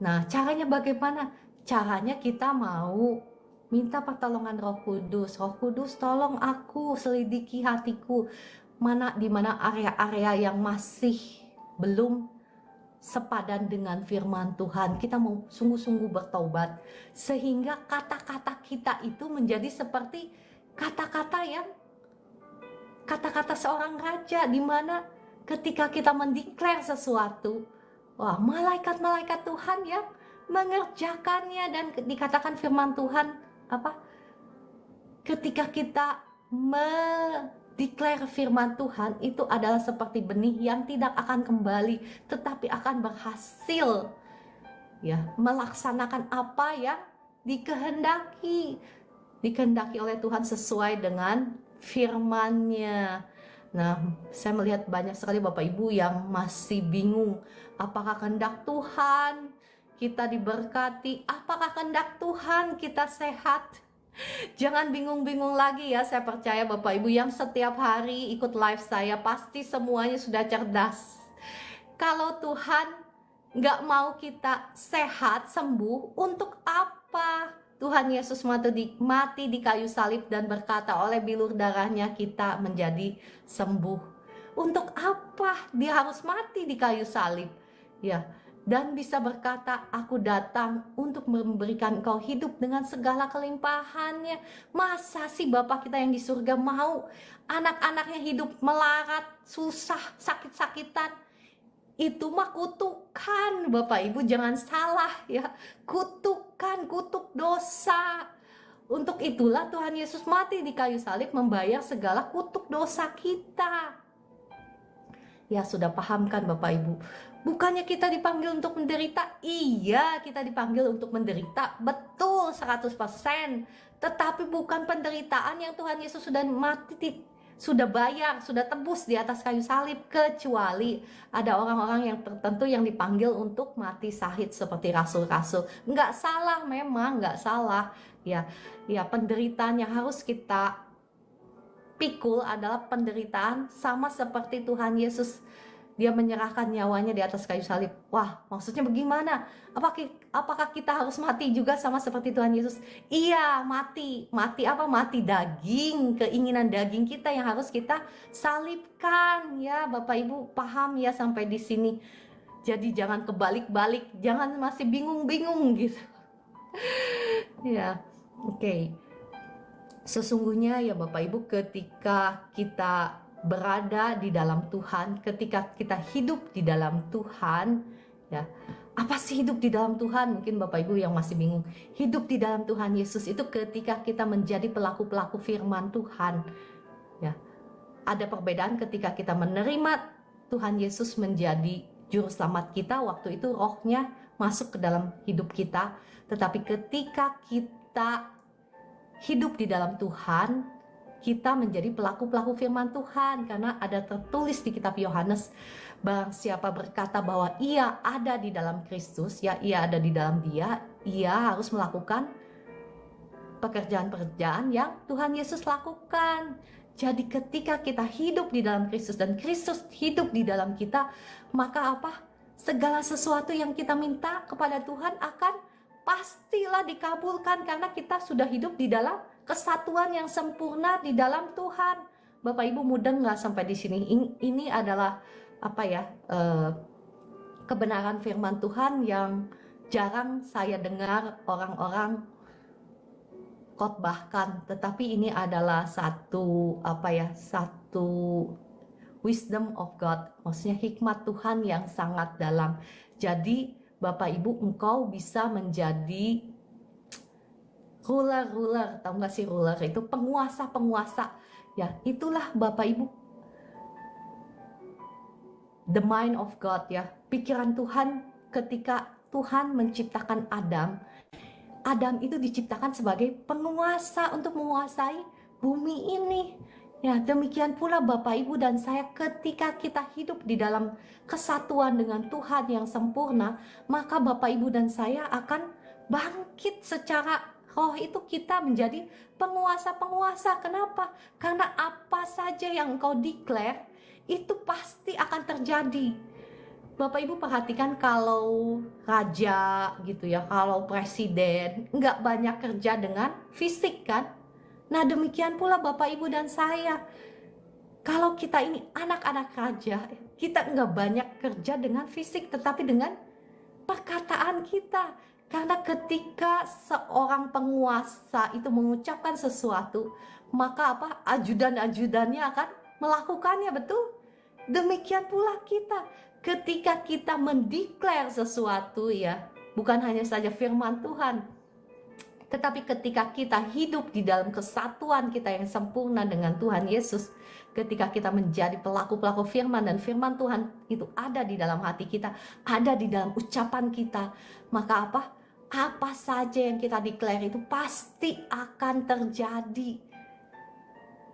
Nah, caranya bagaimana? Caranya kita mau minta pertolongan Roh Kudus. Roh Kudus, tolong aku selidiki hatiku. Di mana area-area yang masih belum sepadan dengan firman Tuhan. Kita mau sungguh-sungguh bertobat. Sehingga kata-kata kita itu menjadi seperti kata-kata seorang raja, di mana ketika kita mendeklar sesuatu, wah, malaikat-malaikat Tuhan yang mengerjakannya. Dan dikatakan firman Tuhan ketika kita mendeklar firman Tuhan, itu adalah seperti benih yang tidak akan kembali, tetapi akan berhasil ya melaksanakan apa yang dikehendaki oleh Tuhan sesuai dengan firman-Nya. Nah, saya melihat banyak sekali Bapak Ibu yang masih bingung, apakah kehendak Tuhan kita diberkati, apakah kehendak Tuhan kita sehat. Jangan bingung-bingung lagi ya. Saya percaya Bapak Ibu yang setiap hari ikut live saya pasti semuanya sudah cerdas. Kalau Tuhan nggak mau kita sehat, sembuh, untuk apa Tuhan Yesus mati di kayu salib dan berkata oleh bilur darahnya kita menjadi sembuh? Untuk apa dia harus mati di kayu salib? Ya, dan bisa berkata, aku datang untuk memberikan engkau hidup dengan segala kelimpahannya. Masa sih Bapak kita yang di surga mau anak-anaknya hidup melarat, susah, sakit-sakitan? Itu mah kutukan Bapak Ibu, jangan salah ya. Kutukan, kutuk dosa. Untuk itulah Tuhan Yesus mati di kayu salib membayar segala kutuk dosa kita. Ya, sudah paham kan Bapak Ibu? Bukannya kita dipanggil untuk menderita? Iya, kita dipanggil untuk menderita, betul 100%. Tetapi bukan penderitaan yang Tuhan Yesus sudah mati, sudah bayar, sudah tebus di atas kayu salib. Kecuali ada orang-orang yang tertentu yang dipanggil untuk mati syahid seperti rasul-rasul. Nggak salah, memang nggak salah. Ya, penderitaan yang harus kita pikul adalah penderitaan sama seperti Tuhan Yesus. Dia menyerahkan nyawanya di atas kayu salib. Wah, maksudnya bagaimana? Apakah kita harus mati juga sama seperti Tuhan Yesus? Iya, mati. Mati apa? Mati daging, keinginan daging kita yang harus kita salibkan. Ya, Bapak Ibu paham ya sampai di sini. Jadi jangan kebalik-balik, jangan masih bingung-bingung gitu. Ya, oke. Sesungguhnya ya Bapak Ibu, ketika kita berada di dalam Tuhan, ketika kita hidup di dalam Tuhan, ya, apa sih hidup di dalam Tuhan? Mungkin Bapak Ibu yang masih bingung. Hidup di dalam Tuhan Yesus itu ketika kita menjadi pelaku-pelaku firman Tuhan. Ya, ada perbedaan ketika kita menerima Tuhan Yesus menjadi juru selamat kita, waktu itu rohnya masuk ke dalam hidup kita. Tetapi ketika kita hidup di dalam Tuhan, kita menjadi pelaku-pelaku firman Tuhan. Karena ada tertulis di kitab Yohanes, barang siapa berkata bahwa ia ada di dalam Kristus, ya ia ada di dalam dia, ia harus melakukan pekerjaan-pekerjaan yang Tuhan Yesus lakukan. Jadi ketika kita hidup di dalam Kristus dan Kristus hidup di dalam kita, maka apa? Segala sesuatu yang kita minta kepada Tuhan akan pastilah dikabulkan, karena kita sudah hidup di dalam kesatuan yang sempurna di dalam Tuhan. Bapak Ibu mudeng nggak sampai di sini? Ini adalah kebenaran firman Tuhan yang jarang saya dengar orang-orang khotbahkan, tetapi ini adalah satu wisdom of God, maksudnya hikmat Tuhan yang sangat dalam. Jadi Bapak Ibu, engkau bisa menjadi ruler, tahu nggak sih ruler itu? Penguasa. Ya, itulah Bapak Ibu. the mind of God ya, pikiran Tuhan ketika Tuhan menciptakan Adam. Adam itu diciptakan sebagai penguasa untuk menguasai bumi ini. Ya, demikian pula Bapak Ibu dan saya ketika kita hidup di dalam kesatuan dengan Tuhan yang sempurna, maka Bapak Ibu dan saya akan bangkit secara roh, itu kita menjadi penguasa-penguasa. Kenapa? Karena apa saja yang engkau declare itu pasti akan terjadi. Bapak Ibu perhatikan kalau raja gitu ya, kalau presiden nggak banyak kerja dengan fisik kan. Nah demikian pula Bapak Ibu dan saya. Kalau kita ini anak-anak raja, kita nggak banyak kerja dengan fisik, tetapi dengan perkataan kita. Karena ketika seorang penguasa itu mengucapkan sesuatu, maka ajudan-ajudannya akan melakukannya, betul? Demikian pula kita, ketika kita mendeklar sesuatu ya, bukan hanya saja firman Tuhan, tetapi ketika kita hidup di dalam kesatuan kita yang sempurna dengan Tuhan Yesus, ketika kita menjadi pelaku-pelaku firman dan firman Tuhan itu ada di dalam hati kita, ada di dalam ucapan kita, maka apa saja yang kita declare itu pasti akan terjadi.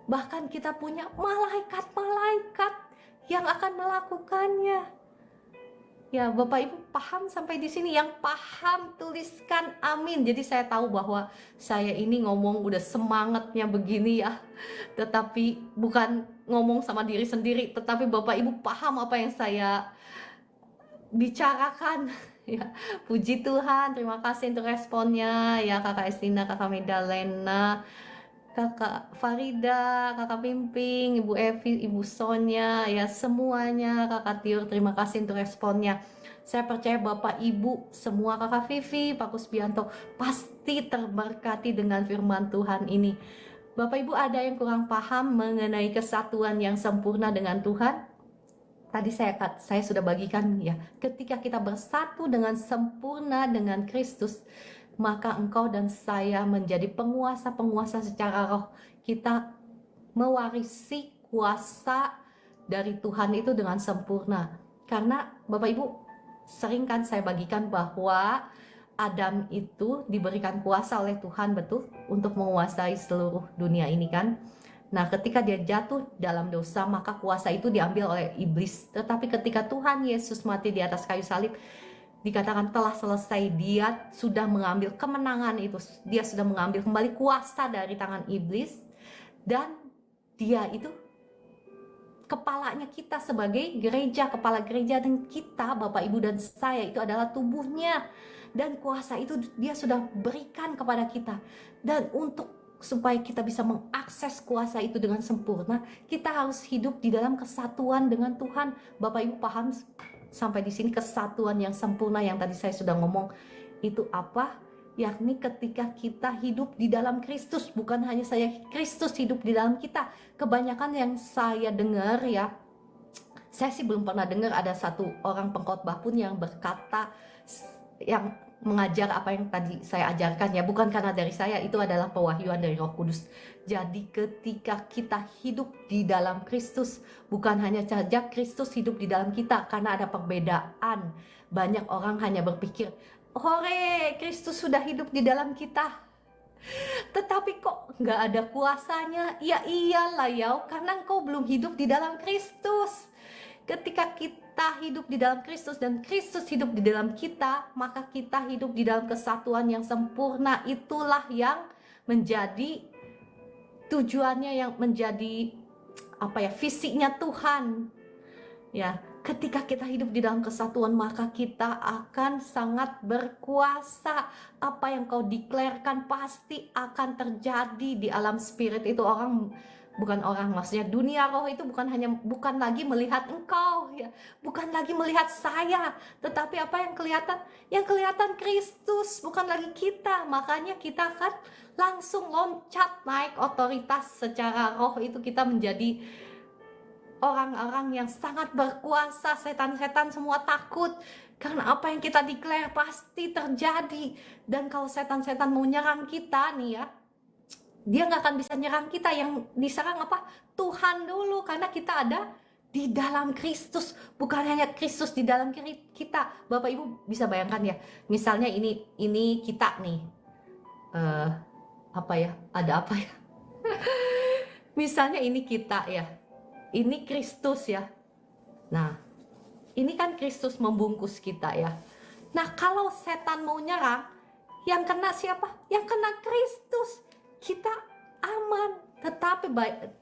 Bahkan kita punya malaikat-malaikat yang akan melakukannya. Ya, Bapak Ibu paham sampai di sini? Yang paham tuliskan amin. Jadi saya tahu bahwa saya ini ngomong udah semangatnya begini ya, tetapi bukan ngomong sama diri sendiri, tetapi Bapak Ibu paham apa yang saya bicarakan. Ya, puji Tuhan, terima kasih untuk responnya ya Kakak Estina, Kakak Medalena, Kakak Farida, Kakak Pimping, Ibu Evi, Ibu Sonia, ya semuanya, Kakak Tiur, terima kasih untuk responnya. Saya percaya Bapak Ibu semua, Kakak Vivi, Pak Kusbianto pasti terberkati dengan firman Tuhan ini. Bapak Ibu ada yang kurang paham mengenai kesatuan yang sempurna dengan Tuhan? Tadi saya sudah bagikan ya, ketika kita bersatu dengan sempurna dengan Kristus, maka engkau dan saya menjadi penguasa-penguasa secara roh. Kita mewarisi kuasa dari Tuhan itu dengan sempurna. Karena Bapak Ibu sering kan saya bagikan bahwa Adam itu diberikan kuasa oleh Tuhan, betul, untuk menguasai seluruh dunia ini kan. Nah ketika dia jatuh dalam dosa, maka kuasa itu diambil oleh iblis. Tetapi ketika Tuhan Yesus mati di atas kayu salib, dikatakan telah selesai, dia sudah mengambil kemenangan itu, dia sudah mengambil kembali kuasa dari tangan iblis, dan dia itu kepalanya kita sebagai gereja, kepala gereja, dan kita Bapak Ibu dan saya itu adalah tubuhnya, dan kuasa itu dia sudah berikan kepada kita. Dan supaya kita bisa mengakses kuasa itu dengan sempurna, kita harus hidup di dalam kesatuan dengan Tuhan. Bapak Ibu paham sampai di sini kesatuan yang sempurna yang tadi saya sudah ngomong itu apa? Yakni ketika kita hidup di dalam Kristus, bukan hanya saya, Kristus hidup di dalam kita. Kebanyakan yang saya dengar ya, saya sih belum pernah dengar ada satu orang pengkhotbah pun yang berkata, yang mengajar apa yang tadi saya ajarkan ya, bukan karena dari saya, itu adalah pewahyuan dari Roh Kudus. Jadi ketika kita hidup di dalam Kristus, bukan hanya saja Kristus hidup di dalam kita, karena ada perbedaan. Banyak orang hanya berpikir, hore, Kristus sudah hidup di dalam kita, tetapi kok nggak ada kuasanya. Ya iyalah ya, karena engkau belum hidup di dalam Kristus. Ketika kita hidup di dalam Kristus dan Kristus hidup di dalam kita, maka kita hidup di dalam kesatuan yang sempurna. Itulah yang menjadi tujuannya, yang menjadi visinya Tuhan. Ya, ketika kita hidup di dalam kesatuan, maka kita akan sangat berkuasa. Apa yang kau deklarkan pasti akan terjadi di alam spirit itu. Maksudnya dunia roh itu bukan lagi melihat engkau ya, bukan lagi melihat saya, tetapi apa yang kelihatan? Yang kelihatan Kristus, bukan lagi kita. Makanya kita akan langsung loncat naik otoritas secara roh itu, kita menjadi orang-orang yang sangat berkuasa. Setan-setan semua takut karena apa yang kita declare pasti terjadi. Dan kalau setan-setan mau nyerang kita nih ya, dia nggak akan bisa nyerang kita. Yang diserang apa? Tuhan dulu, karena kita ada di dalam Kristus, bukan hanya Kristus di dalam kita. Bapak Ibu bisa bayangkan ya, misalnya ini kita nih, apa ya? Ada apa ya? Misalnya ini kita ya, ini Kristus ya. Nah, ini kan Kristus membungkus kita ya. Nah, kalau setan mau nyerang, yang kena siapa? Yang kena Kristus. Kita aman. Tetapi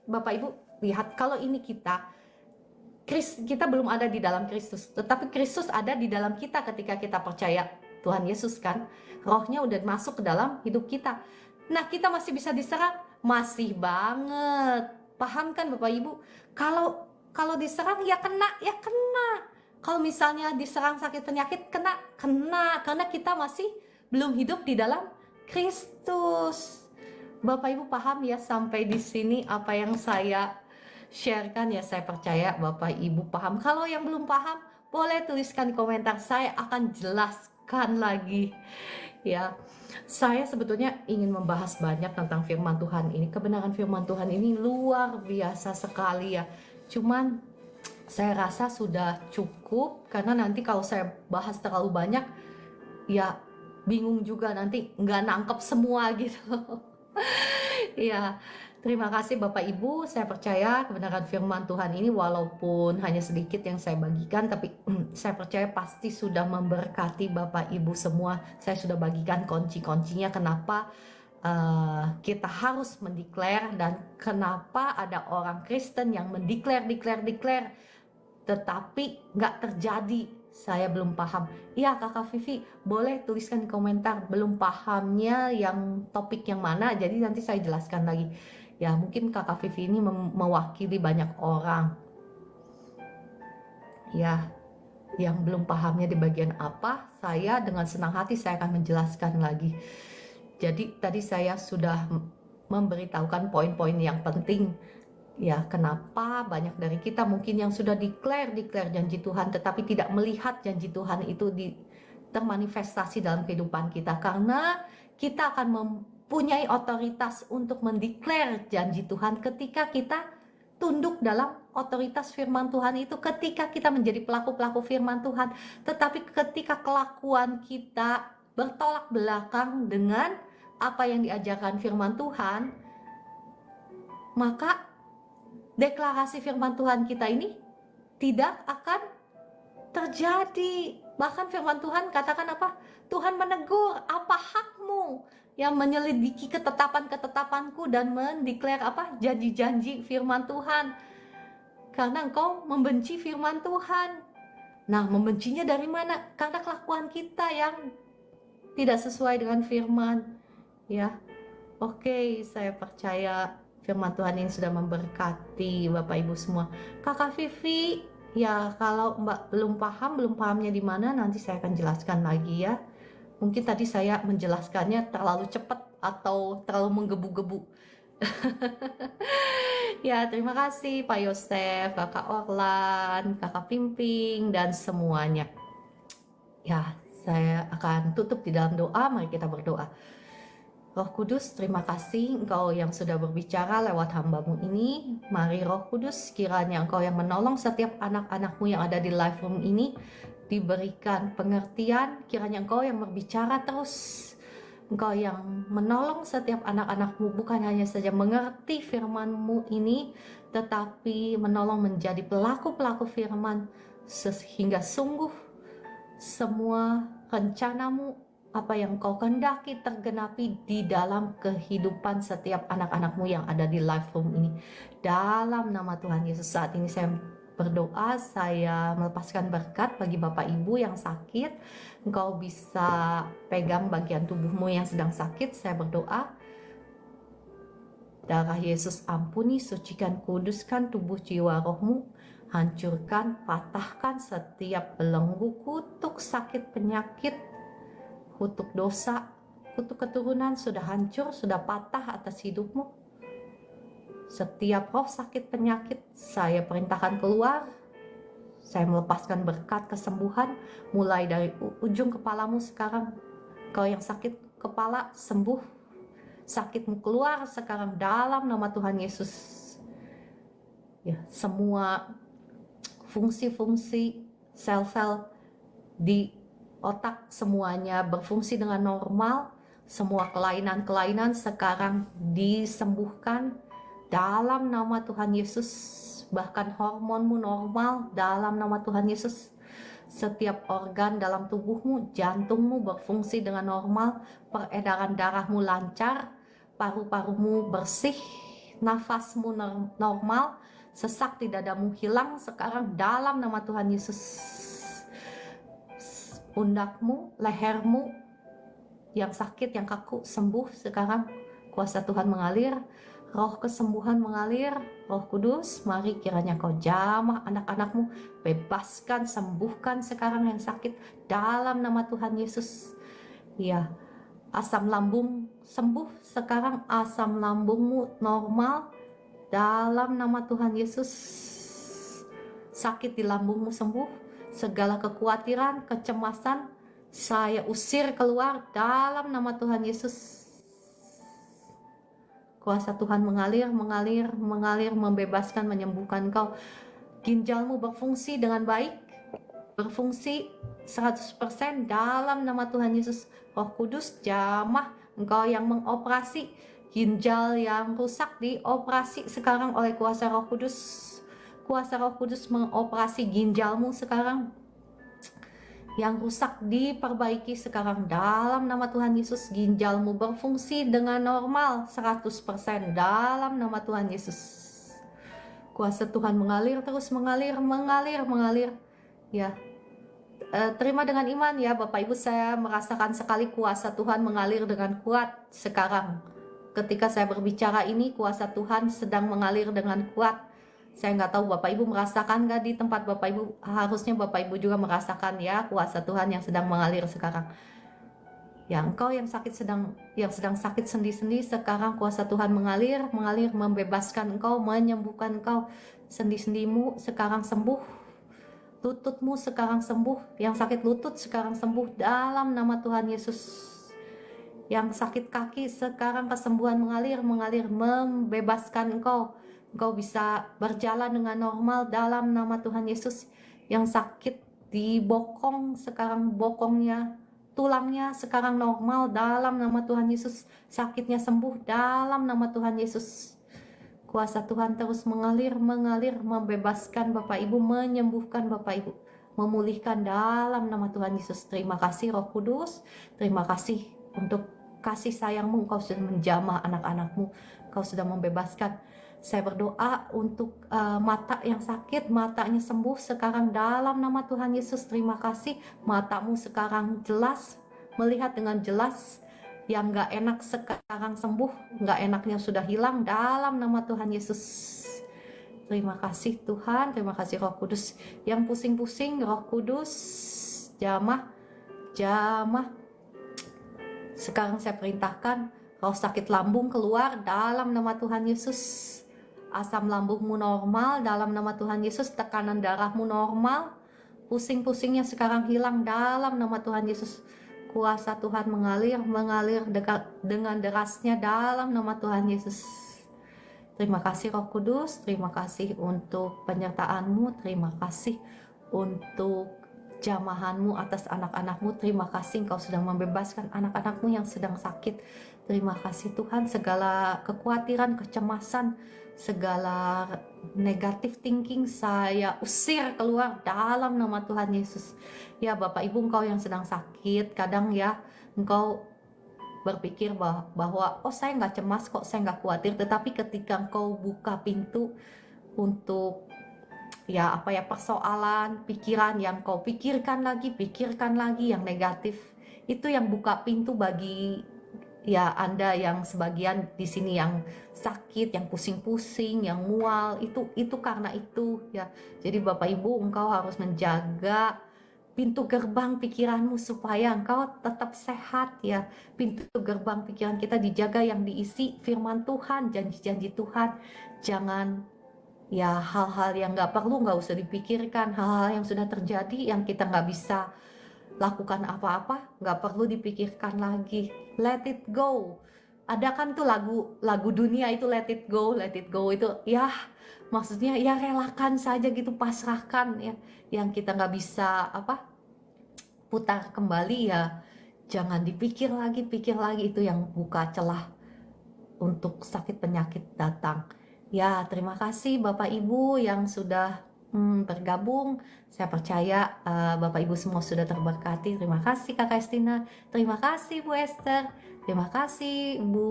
Bapak Ibu lihat, kalau ini kita belum ada di dalam Kristus, tetapi Kristus ada di dalam kita ketika kita percaya Tuhan Yesus kan. Rohnya udah masuk ke dalam hidup kita. Nah, kita masih bisa diserang? Masih banget. Paham kan Bapak Ibu? Kalau diserang ya kena. Kalau misalnya diserang sakit penyakit kena. Karena kita masih belum hidup di dalam Kristus. Bapak Ibu paham ya sampai di sini apa yang saya sharekan ya? Saya percaya Bapak Ibu paham. Kalau yang belum paham, boleh tuliskan di komentar, saya akan jelaskan lagi ya. Saya sebetulnya ingin membahas banyak tentang firman Tuhan ini. Kebenaran firman Tuhan ini luar biasa sekali ya. Cuman saya rasa sudah cukup, karena nanti kalau saya bahas terlalu banyak ya bingung juga, nanti nggak nangkep semua gitu. Ya, terima kasih Bapak Ibu. Saya percaya kebenaran firman Tuhan ini walaupun hanya sedikit yang saya bagikan, tapi saya percaya pasti sudah memberkati Bapak Ibu semua. Saya sudah bagikan kunci-kuncinya kenapa kita harus mendeklar, dan kenapa ada orang Kristen yang mendeklar tetapi nggak terjadi. Saya belum paham. Iya Kakak Vivi, boleh tuliskan di komentar belum pahamnya yang topik yang mana, jadi nanti saya jelaskan lagi. Ya mungkin Kakak Vivi ini mewakili banyak orang ya yang belum pahamnya di bagian apa. Saya dengan senang hati saya akan menjelaskan lagi. Jadi tadi saya sudah memberitahukan poin-poin yang penting ya, kenapa banyak dari kita mungkin yang sudah declare janji Tuhan tetapi tidak melihat janji Tuhan itu termanifestasi dalam kehidupan kita, karena kita akan mempunyai otoritas untuk mendeklar janji Tuhan ketika kita tunduk dalam otoritas firman Tuhan itu, ketika kita menjadi pelaku-pelaku firman Tuhan. Tetapi ketika kelakuan kita bertolak belakang dengan apa yang diajarkan firman Tuhan, maka deklarasi firman Tuhan kita ini tidak akan terjadi. Bahkan firman Tuhan katakan apa? Tuhan menegur, apa hakmu yang menyelidiki ketetapan-ketetapanku dan mendeklar apa? Janji-janji firman Tuhan. Karena engkau membenci firman Tuhan. Nah, membencinya dari mana? Karena kelakuan kita yang tidak sesuai dengan firman. Ya, oke, saya percaya firman Tuhan ini sudah memberkati Bapak Ibu semua. Kakak Vivi, ya kalau Mbak belum pahamnya di mana, nanti saya akan jelaskan lagi ya. Mungkin tadi saya menjelaskannya terlalu cepat atau terlalu menggebu-gebu. Ya, terima kasih Pak Yosef, Kakak Orlan, Kakak Pimping, dan semuanya. Ya, saya akan tutup di dalam doa. Mari kita berdoa. Roh Kudus, terima kasih Engkau yang sudah berbicara lewat hamba-Mu ini. Mari Roh Kudus, kiranya Engkau yang menolong setiap anak-anak-Mu yang ada di live room ini diberikan pengertian. Kiranya Engkau yang berbicara terus. Engkau yang menolong setiap anak-anak-Mu bukan hanya saja mengerti firman-Mu ini, tetapi menolong menjadi pelaku-pelaku firman, sehingga sungguh semua rencana-Mu, apa yang Kau kehendaki tergenapi di dalam kehidupan setiap anak-anak-Mu yang ada di live room ini. Dalam nama Tuhan Yesus, saat ini saya berdoa, saya melepaskan berkat bagi Bapak Ibu yang sakit. Engkau bisa pegang bagian tubuhmu yang sedang sakit. Saya berdoa, darah Yesus ampuni, sucikan, kuduskan tubuh jiwa rohmu. Hancurkan, patahkan setiap belenggu, kutuk sakit penyakit, kutuk dosa, kutuk keturunan sudah hancur, sudah patah atas hidupmu. Setiap roh sakit penyakit saya perintahkan keluar. Saya melepaskan berkat kesembuhan mulai dari ujung kepalamu sekarang. Kau yang sakit kepala, sembuh. Sakitmu keluar sekarang dalam nama Tuhan Yesus. Ya, semua fungsi-fungsi sel-sel di otak semuanya berfungsi dengan normal. Semua kelainan-kelainan sekarang disembuhkan dalam nama Tuhan Yesus. Bahkan hormonmu normal dalam nama Tuhan Yesus. Setiap organ dalam tubuhmu, jantungmu berfungsi dengan normal, peredaran darahmu lancar, paru-parumu bersih, nafasmu normal, sesak di dadamu hilang sekarang dalam nama Tuhan Yesus. Pundakmu, lehermu yang sakit, yang kaku sembuh sekarang. Kuasa Tuhan mengalir, roh kesembuhan mengalir. Roh Kudus, mari kiranya kau jamah anak-anakmu, bebaskan, sembuhkan sekarang yang sakit dalam nama Tuhan Yesus. Ya, asam lambung sembuh sekarang, asam lambungmu normal dalam nama Tuhan Yesus. Sakit di lambungmu sembuh, segala kekhawatiran, kecemasan saya usir keluar dalam nama Tuhan Yesus. Kuasa Tuhan mengalir, membebaskan, menyembuhkan kau. Ginjalmu berfungsi dengan baik, berfungsi 100% dalam nama Tuhan Yesus. Roh Kudus, jamah engkau yang mengoperasi ginjal yang rusak, dioperasi sekarang oleh kuasa Roh Kudus. Kuasa Roh Kudus mengoperasi ginjalmu sekarang. Yang rusak diperbaiki sekarang dalam nama Tuhan Yesus. Ginjalmu berfungsi dengan normal 100% dalam nama Tuhan Yesus. Kuasa Tuhan mengalir, terus mengalir. Ya, terima dengan iman ya Bapak Ibu. Saya merasakan sekali kuasa Tuhan mengalir dengan kuat sekarang. Ketika saya berbicara ini, kuasa Tuhan sedang mengalir dengan kuat. Saya nggak tahu Bapak Ibu merasakan nggak di tempat Bapak Ibu. Harusnya Bapak Ibu juga merasakan ya kuasa Tuhan yang sedang mengalir sekarang. Ya, engkau yang sedang sakit sendi-sendi, sekarang kuasa Tuhan mengalir, membebaskan engkau, menyembuhkan engkau. Sendi-sendimu sekarang sembuh. Lututmu sekarang sembuh. Yang sakit lutut sekarang sembuh dalam nama Tuhan Yesus. Yang sakit kaki sekarang kesembuhan mengalir, membebaskan engkau. Engkau bisa berjalan dengan normal dalam nama Tuhan Yesus. Yang sakit di bokong sekarang, bokongnya, tulangnya sekarang normal dalam nama Tuhan Yesus. Sakitnya sembuh dalam nama Tuhan Yesus. Kuasa Tuhan terus mengalir, membebaskan Bapak Ibu, menyembuhkan Bapak Ibu, memulihkan dalam nama Tuhan Yesus. Terima kasih Roh Kudus, terima kasih untuk kasih sayangmu. Engkau sudah menjamah anak-anakmu, Engkau sudah membebaskan. Saya berdoa untuk mata yang sakit, matanya sembuh sekarang dalam nama Tuhan Yesus. Terima kasih, matamu sekarang jelas, melihat dengan jelas. Yang gak enak sekarang sembuh, gak enaknya sudah hilang dalam nama Tuhan Yesus. Terima kasih Tuhan, terima kasih Roh Kudus. Yang pusing-pusing, Roh Kudus, jamah. Sekarang saya perintahkan roh sakit lambung keluar dalam nama Tuhan Yesus. Asam lambungmu normal dalam nama Tuhan Yesus. Tekanan darahmu normal. Pusing-pusingnya sekarang hilang dalam nama Tuhan Yesus. Kuasa Tuhan mengalir dengan derasnya dalam nama Tuhan Yesus. Terima kasih Roh Kudus. Terima kasih untuk penyertaanmu. Terima kasih untuk jamahanmu atas anak-anakmu. Terima kasih Engkau sudah membebaskan anak-anakmu yang sedang sakit. Terima kasih Tuhan, segala kekhawatiran, kecemasan, segala negatif thinking saya usir keluar dalam nama Tuhan Yesus. Ya Bapak Ibu, engkau yang sedang sakit, kadang ya engkau berpikir bahwa oh saya nggak cemas kok, saya nggak khawatir. Tetapi ketika engkau buka pintu untuk persoalan, pikiran yang kau pikirkan lagi yang negatif, itu yang buka pintu bagi Anda yang sebagian di sini yang sakit, yang pusing-pusing, yang mual, itu karena itu ya. Jadi Bapak Ibu, engkau harus menjaga pintu gerbang pikiranmu supaya engkau tetap sehat ya. Pintu gerbang pikiran kita dijaga, yang diisi firman Tuhan, janji-janji Tuhan. Jangan hal-hal yang nggak perlu, nggak usah dipikirkan. Hal-hal yang sudah terjadi yang kita nggak bisa lakukan apa-apa, nggak perlu dipikirkan lagi. Let it go. ada kan tuh lagu dunia itu let it go itu ya, maksudnya ya relakan saja gitu, pasrahkan ya, yang kita nggak bisa apa putar kembali ya, jangan dipikir lagi, pikir lagi, itu yang buka celah untuk sakit penyakit datang. Ya, terima kasih Bapak Ibu yang sudah bergabung. Saya percaya Bapak Ibu semua sudah terberkati. Terima kasih Kakak Estina, terima kasih Bu Esther, terima kasih Bu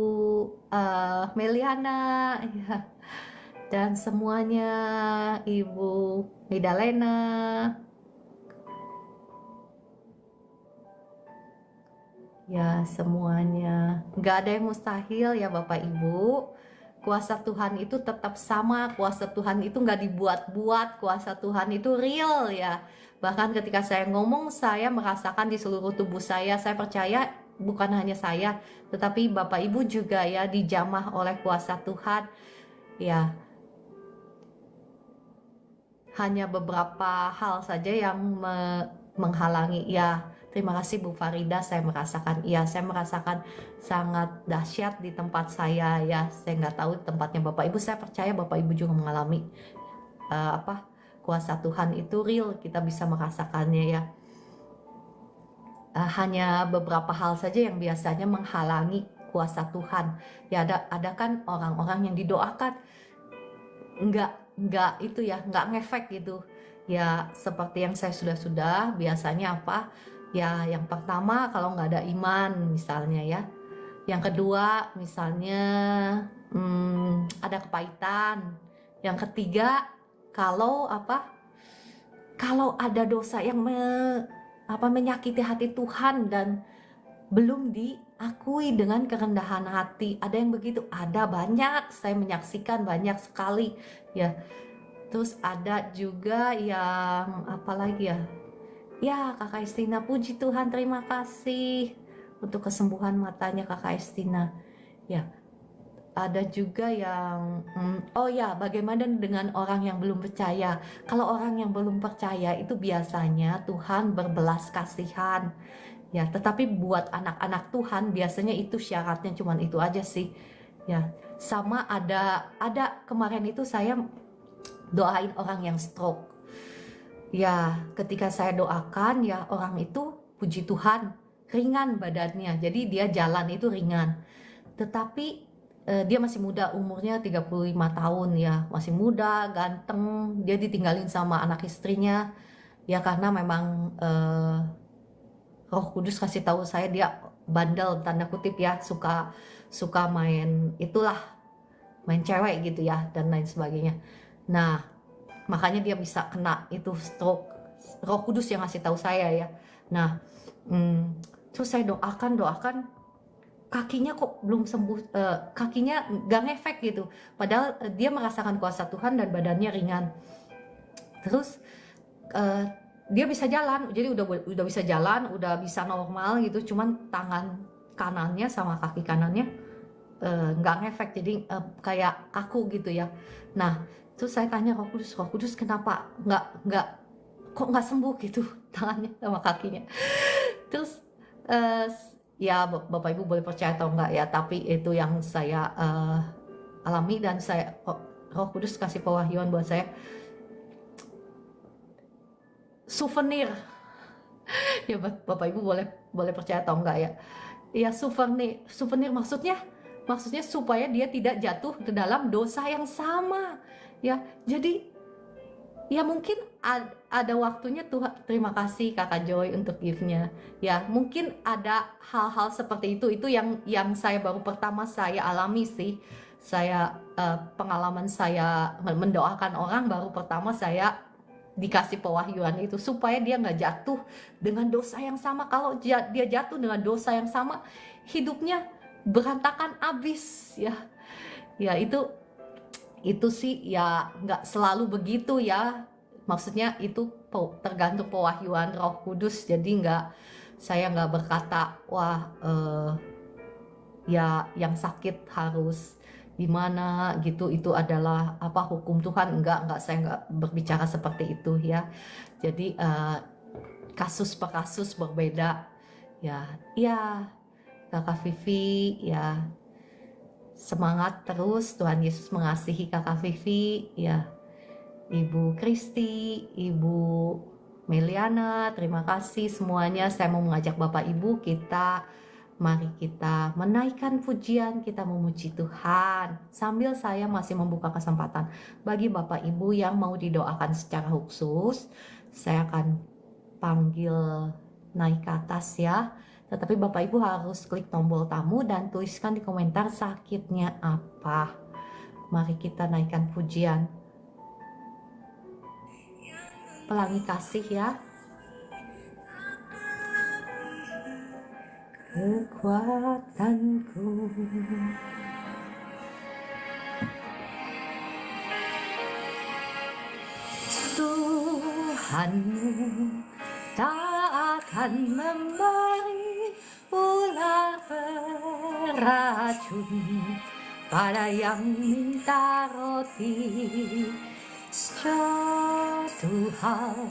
Meliana, ya, dan semuanya, Ibu Midalena. Ya, semuanya. Nggak ada yang mustahil ya Bapak Ibu. Kuasa Tuhan itu tetap sama. Kuasa Tuhan itu nggak dibuat-buat. Kuasa Tuhan itu real ya. Bahkan ketika saya ngomong, saya merasakan di seluruh tubuh saya. Saya percaya bukan hanya saya, tetapi Bapak Ibu juga ya dijamah oleh kuasa Tuhan. Ya, hanya beberapa hal saja yang menghalangi. Ya, terima kasih Bu Farida, saya merasakan, ya saya merasakan sangat dahsyat di tempat saya ya. Saya nggak tahu tempatnya Bapak Ibu, saya percaya Bapak Ibu juga mengalami kuasa Tuhan itu real, kita bisa merasakannya ya. Hanya beberapa hal saja yang biasanya menghalangi kuasa Tuhan. Ya, ada kan orang-orang yang didoakan nggak itu ya, nggak ngefek gitu ya, seperti yang saya sudah biasanya apa ya, yang pertama kalau nggak ada iman misalnya ya, yang kedua misalnya ada kepahitan, yang ketiga kalau ada dosa yang menyakiti hati Tuhan dan belum diakui dengan kerendahan hati. Ada yang begitu, ada banyak, saya menyaksikan banyak sekali ya. Terus ada juga yang apa lagi ya, ya Kakak Estina, puji Tuhan, terima kasih untuk kesembuhan matanya Kakak Estina ya. Ada juga yang oh ya, bagaimana dengan orang yang belum percaya? Kalau orang yang belum percaya itu biasanya Tuhan berbelas kasihan ya, tetapi buat anak-anak Tuhan biasanya itu syaratnya cuman itu aja sih ya. Sama ada kemarin itu saya doain orang yang stroke ya, ketika saya doakan ya, orang itu puji Tuhan ringan badannya, jadi dia jalan itu ringan, tetapi dia masih muda, umurnya 35 tahun ya, masih muda, ganteng. Dia ditinggalin sama anak istrinya ya, karena memang Roh Kudus kasih tahu saya dia bandel tanda kutip ya, suka main itulah, main cewek gitu ya, dan lain sebagainya. Nah, makanya dia bisa kena itu stroke. Roh Kudus yang ngasih tahu saya ya. Nah, terus saya doakan, kakinya kok belum sembuh, kakinya gak ngefek gitu, padahal dia merasakan kuasa Tuhan dan badannya ringan. Terus dia bisa jalan, jadi udah bisa jalan, udah bisa normal gitu, cuman tangan kanannya sama kaki kanannya nggak ngefek, jadi kayak kaku gitu ya. Nah, terus saya tanya Roh Kudus kenapa kok nggak sembuh gitu tangannya sama kakinya. Terus ya Bapak Ibu boleh percaya atau enggak ya, tapi itu yang saya alami, dan Roh Kudus kasih pewahyuan buat saya, souvenir ya Bapak Ibu boleh percaya atau enggak ya. Ya, souvenir maksudnya supaya dia tidak jatuh ke dalam dosa yang sama ya. Jadi ya mungkin ada waktunya Tuhan. Terima kasih Kakak Joy untuk gift-nya ya. Mungkin ada hal-hal seperti itu yang saya baru pertama saya alami sih. Saya pengalaman saya mendoakan orang, baru pertama saya dikasih pewahyuan itu supaya dia nggak jatuh dengan dosa yang sama. Kalau dia jatuh dengan dosa yang sama, hidupnya berantakan abis ya. Ya itu sih ya, nggak selalu begitu ya. Maksudnya itu tergantung pewahyuan Roh Kudus. Jadi saya nggak berkata wah ya yang sakit harus gimana gitu, itu adalah hukum Tuhan. Enggak, saya enggak berbicara seperti itu ya. Jadi kasus per kasus berbeda ya. Kakak Vivi ya, Semangat terus, Tuhan Yesus mengasihi Kakak Vivi, ya, Ibu Kristi, Ibu Meliana, terima kasih semuanya. Saya mau mengajak Bapak Ibu mari kita menaikkan pujian, kita memuji Tuhan. Sambil saya masih membuka kesempatan bagi Bapak Ibu yang mau didoakan secara khusus, saya akan panggil naik ke atas ya. Tetapi Bapak Ibu harus klik tombol tamu dan tuliskan di komentar sakitnya apa. Mari kita naikkan pujian. Pelangi kasih ya. Kekuatanku, Tuhanmu tak akan memberi ular beracun pada yang minta roti. Suatu hal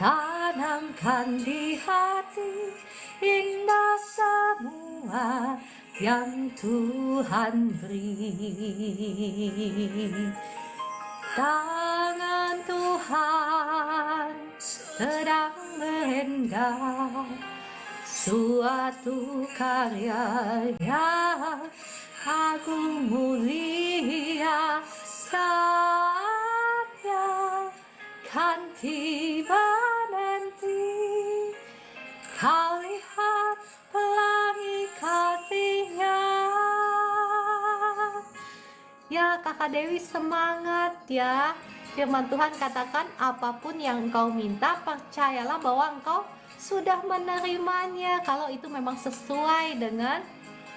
tanamkan di hati, indah semua yang Tuhan beri. Tangan Tuhan sedang mengendap suatu karya yang agung mulia, saatnya kan tiba nanti. Kau lihat pelangi kasihnya. Ya Kakak Dewi, semangat ya. Firman Tuhan katakan apapun yang engkau minta, percayalah bahwa engkau sudah menerimanya, kalau itu memang sesuai dengan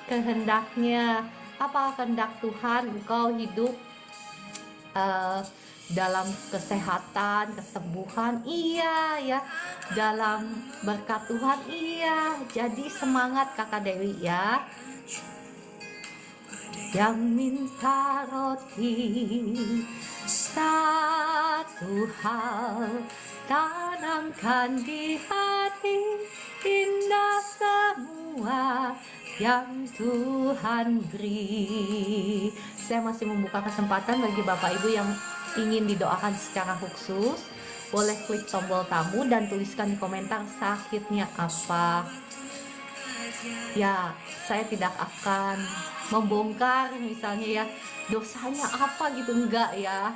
kehendaknya. Apa kehendak Tuhan? Engkau hidup dalam kesehatan, kesembuhan, iya ya, dalam berkat Tuhan, iya. Jadi semangat Kakak Dewi ya. Yang minta roti, satu hal tanamkan di hati, indah semua yang Tuhan beri. Saya masih membuka kesempatan bagi Bapak Ibu yang ingin didoakan secara khusus. Boleh klik tombol tamu dan tuliskan di komentar sakitnya apa. Ya, saya tidak akan membongkar misalnya ya dosanya apa gitu, enggak ya.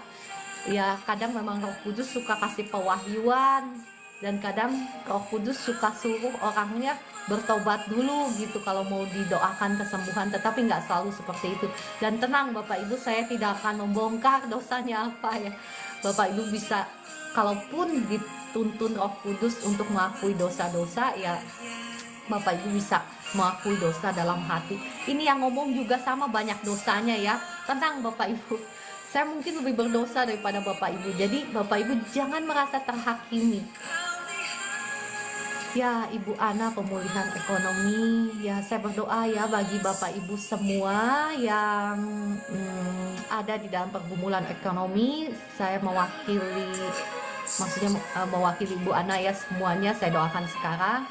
Ya kadang memang Roh Kudus suka kasih pewahyuan, dan kadang Roh Kudus suka suruh orangnya bertobat dulu gitu kalau mau didoakan kesembuhan, tetapi nggak selalu seperti itu. Dan tenang Bapak Ibu, saya tidak akan membongkar dosanya apa ya. Bapak Ibu bisa, kalaupun dituntun Roh Kudus untuk mengakui dosa-dosa, ya Bapak Ibu bisa mengakui dosa dalam hati. Ini yang ngomong juga sama banyak dosanya ya. Tenang Bapak Ibu, saya mungkin lebih berdosa daripada Bapak Ibu. Jadi Bapak Ibu jangan merasa terhakimi. Ya Ibu Ana, pemulihan ekonomi. Ya saya berdoa ya bagi Bapak Ibu semua yang ada di dalam pergumulan ekonomi. Saya mewakili, maksudnya mewakili Ibu Ana ya, semuanya saya doakan sekarang.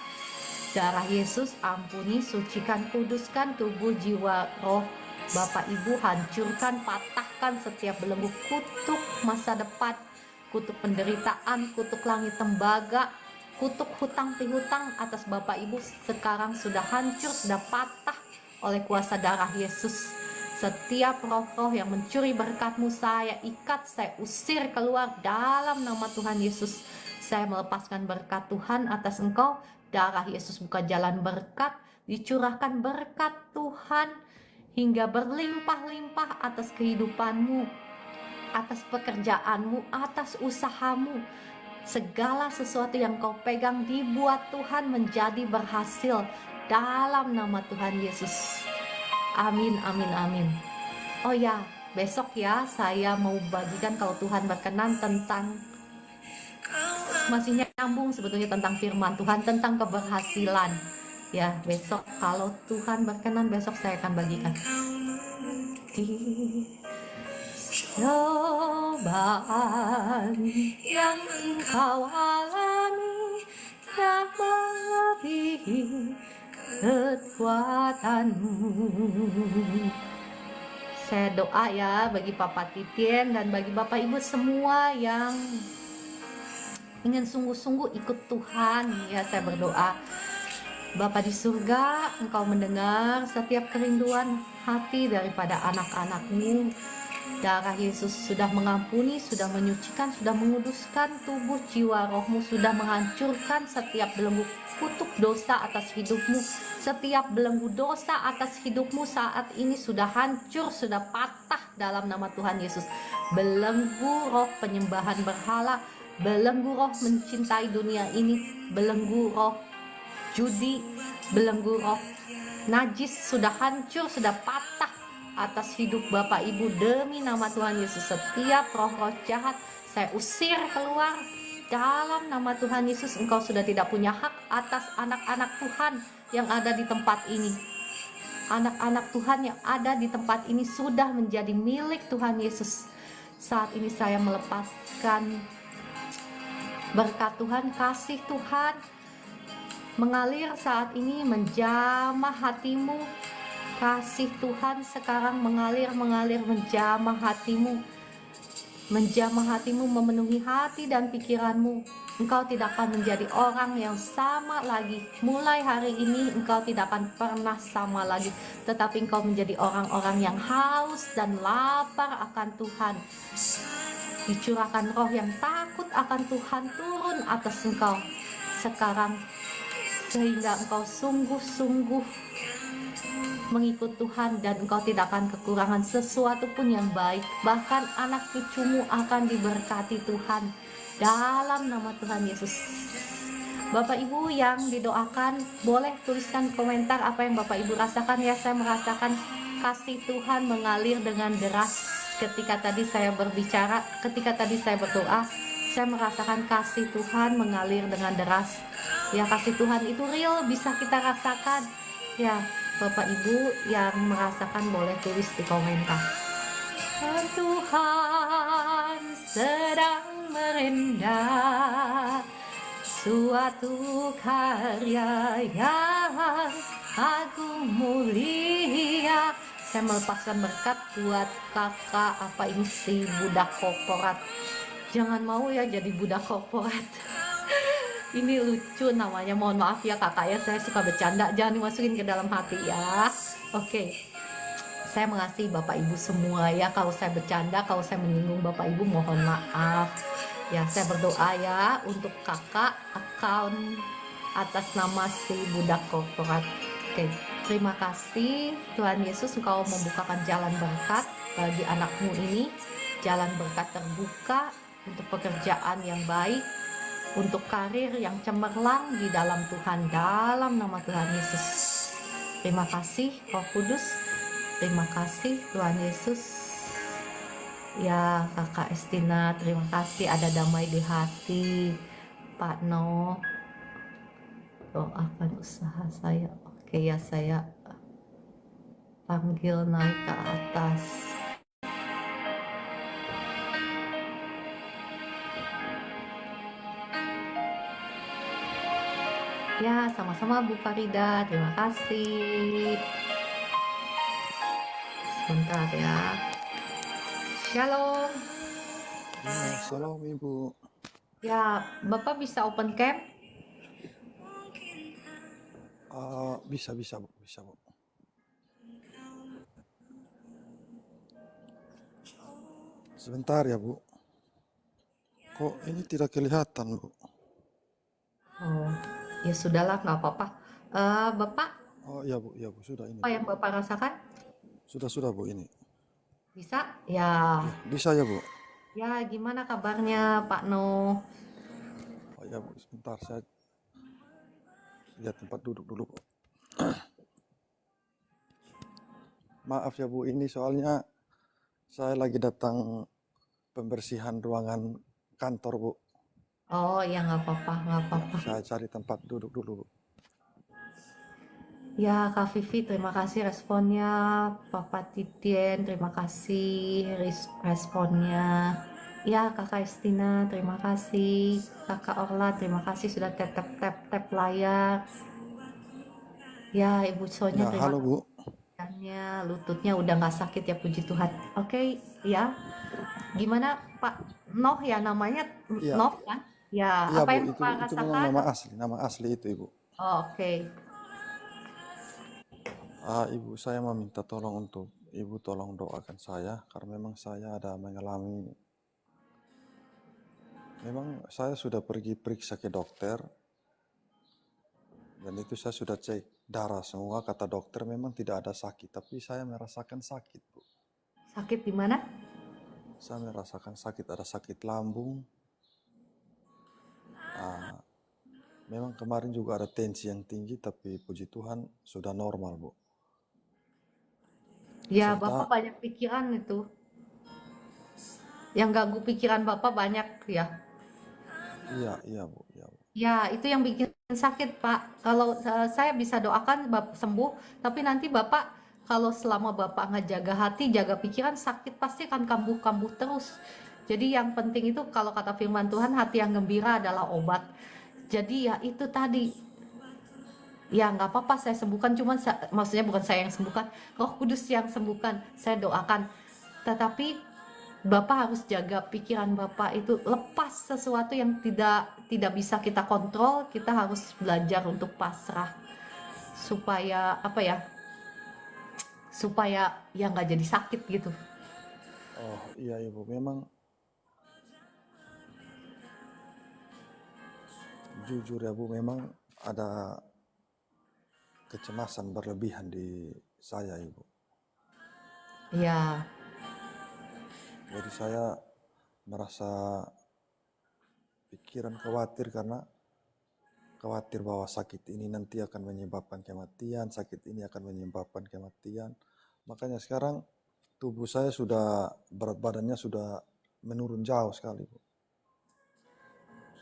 Darah Yesus ampuni, sucikan, kuduskan tubuh, jiwa, roh Bapak Ibu. Hancurkan, patahkan setiap belenggu kutuk masa depan, kutuk penderitaan, kutuk langit tembaga, kutuk hutang pihutang atas Bapak Ibu sekarang sudah hancur, sudah patah oleh kuasa darah Yesus. Setiap roh-roh yang mencuri berkat-Mu saya ikat, saya usir keluar dalam nama Tuhan Yesus. Saya melepaskan berkat Tuhan atas engkau. Darah Yesus buka jalan berkat, dicurahkan berkat Tuhan hingga berlimpah-limpah atas kehidupanmu, atas pekerjaanmu, atas usahamu. Segala sesuatu yang kau pegang dibuat Tuhan menjadi berhasil dalam nama Tuhan Yesus. Amin, amin, amin. Oh ya, besok ya saya mau bagikan kalau Tuhan berkenan tentang, masih nyambung sebetulnya tentang firman Tuhan, tentang keberhasilan. Ya, besok kalau Tuhan berkenan, besok saya akan bagikan. Cobaan yang engkau alami tak melebihi kekuatanmu. Saya doa ya bagi Papa Titien dan bagi Bapak Ibu semua yang ingin sungguh-sungguh ikut Tuhan. Ya, saya berdoa Bapa di surga, Engkau mendengar setiap kerinduan hati daripada anak-anak-Mu. Darah Yesus sudah mengampuni, sudah menyucikan, sudah menguduskan tubuh, jiwa, rohmu, sudah menghancurkan setiap belenggu kutuk dosa atas hidupmu. Setiap belenggu dosa atas hidupmu saat ini sudah hancur, sudah patah dalam nama Tuhan Yesus. Belenggu roh penyembahan berhala, belenggu roh mencintai dunia ini, belenggu roh judi, belenggu roh najis sudah hancur, sudah patah atas hidup Bapak Ibu demi nama Tuhan Yesus. Setiap roh-roh jahat saya usir keluar dalam nama Tuhan Yesus. Engkau sudah tidak punya hak atas anak-anak Tuhan yang ada di tempat ini. Anak-anak Tuhan yang ada di tempat ini sudah menjadi milik Tuhan Yesus. Saat ini saya melepaskan berkat Tuhan, kasih Tuhan mengalir saat ini menjamah hatimu. Kasih Tuhan sekarang mengalir menjamah hatimu. Menjamah hatimu, memenuhi hati dan pikiranmu. Engkau tidak akan menjadi orang yang sama lagi. Mulai hari ini engkau tidak akan pernah sama lagi, tetapi engkau menjadi orang-orang yang haus dan lapar akan Tuhan. Dicurahkan roh yang takut akan Tuhan turun atas engkau sekarang, sehingga engkau sungguh-sungguh mengikut Tuhan dan engkau tidak akan kekurangan sesuatu pun yang baik. Bahkan anak cucumu akan diberkati Tuhan dalam nama Tuhan Yesus. Bapak Ibu yang didoakan, boleh tuliskan komentar apa yang Bapak Ibu rasakan ya. Saya merasakan kasih Tuhan mengalir dengan deras ketika tadi saya berbicara, ketika tadi saya berdoa. Saya merasakan kasih Tuhan mengalir dengan deras. Ya, kasih Tuhan itu real, bisa kita rasakan. Ya, Bapak Ibu yang merasakan boleh tulis di komentar. Tuhan sedang merendah suatu karya yang agung mulia. Saya melepaskan berkat buat kakak, apa ini si budak korporat. Jangan mau ya jadi budak korporat. Ini lucu namanya, mohon maaf ya kakak ya, saya suka bercanda, jangan dimasukin ke dalam hati ya. Oke, saya mengasihi Bapak Ibu semua ya. Kalau saya bercanda, kalau saya menyinggung Bapak Ibu, mohon maaf ya. Saya berdoa ya untuk kakak account atas nama si budak korporat. Oke, terima kasih Tuhan Yesus, Engkau membukakan jalan berkat bagi anakmu ini. Jalan berkat terbuka untuk pekerjaan yang baik, untuk karir yang cemerlang di dalam Tuhan, dalam nama Tuhan Yesus. Terima kasih Roh Kudus, terima kasih Tuhan Yesus. Ya kakak Estina, terima kasih, ada damai di hati. Pak No, doakan usaha saya. Oke ya, saya panggil naik ke atas. Ya, sama-sama Bu Farida, terima kasih. Sebentar ya. Shalom. Ya, shalom Ibu. Ya, Bapak bisa open cam? Bisa Bu, bisa Bu. Sebentar ya Bu. Kok ini tidak kelihatan Bu? Oh, ya sudahlah, nggak apa-apa. Bapak, Oh iya Bu, sudah ini. apa yang Bapak rasakan? Sudah Bu ini. Bisa? Ya. Bisa ya Bu. Ya, gimana kabarnya Pak No? Oh iya Bu, sebentar saya lihat tempat duduk dulu Bu. Maaf ya Bu, ini soalnya saya lagi datang pembersihan ruangan kantor Bu. Oh, ya nggak apa-apa, nggak apa-apa. Saya cari tempat duduk dulu Bu. Ya, Kak Vivi, terima kasih responnya. Papa Titien, terima kasih responnya. Ya, Kakak Estina, terima kasih. Kakak Orla, terima kasih sudah tap layar. Ya, Ibu Sonya, Ya, terima halo Bu. kasih. lututnya udah nggak sakit ya, puji Tuhan. Oke, ya. Gimana Pak Noh ya namanya, Iya, Noh kan? Ya, iya apa Bu, yang Bapak itu memang rasakan? nama asli itu Ibu. Oh, oke. Ibu, saya meminta tolong untuk Ibu tolong doakan saya karena memang saya ada mengalami, memang saya sudah pergi periksa ke dokter dan itu saya sudah cek darah semua, kata dokter memang tidak ada sakit, tapi saya merasakan sakit Bu. Sakit di mana? Saya merasakan sakit, ada sakit lambung. Ah, memang kemarin juga ada tensi yang tinggi, tapi puji Tuhan sudah normal Bu. Ya, Bapak Serta banyak pikiran itu. Yang ganggu pikiran Bapak banyak ya. iya Bu, iya Bu. Ya, itu yang bikin sakit, Pak. Kalau saya bisa doakan Bapak sembuh, tapi nanti Bapak kalau selama Bapak nggak jaga hati, jaga pikiran, sakit pasti akan kambuh-kambuh terus. Jadi yang penting itu kalau kata firman Tuhan, hati yang gembira adalah obat. Jadi ya itu tadi, ya nggak apa-apa saya sembuhkan, cuman maksudnya bukan saya yang sembuhkan, Roh Kudus yang sembuhkan, saya doakan. Tetapi Bapak harus jaga pikiran Bapak itu, lepas sesuatu yang tidak bisa kita kontrol. Kita harus belajar untuk pasrah supaya apa ya? Supaya ya nggak jadi sakit gitu. Oh iya Ibu, memang jujur ya Bu, memang ada kecemasan berlebihan di saya Ibu. Ya, Jadi saya merasa pikiran khawatir karena khawatir bahwa sakit ini nanti akan menyebabkan kematian, sakit ini akan menyebabkan kematian. Makanya sekarang tubuh saya sudah, berat badannya sudah menurun jauh sekali Bu.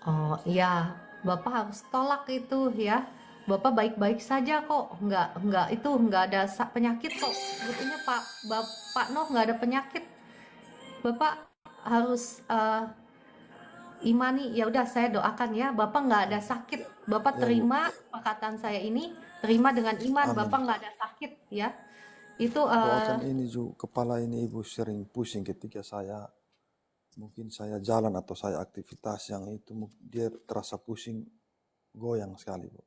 oh iya, Bapak harus tolak itu ya. Bapak baik-baik saja kok, nggak itu nggak ada penyakit kok. Sebetulnya Bapak Noh nggak ada penyakit. Bapak harus imani. Ya udah, saya doakan ya, Bapak nggak ada sakit. Bapak Ya Bu, terima perkataan saya ini, terima dengan iman. Bapak amin. nggak ada sakit ya. Itu Doakan ini juga, kepala ini Ibu sering pusing ketika saya, mungkin saya jalan atau saya aktivitas yang itu, dia terasa pusing, goyang sekali Bu.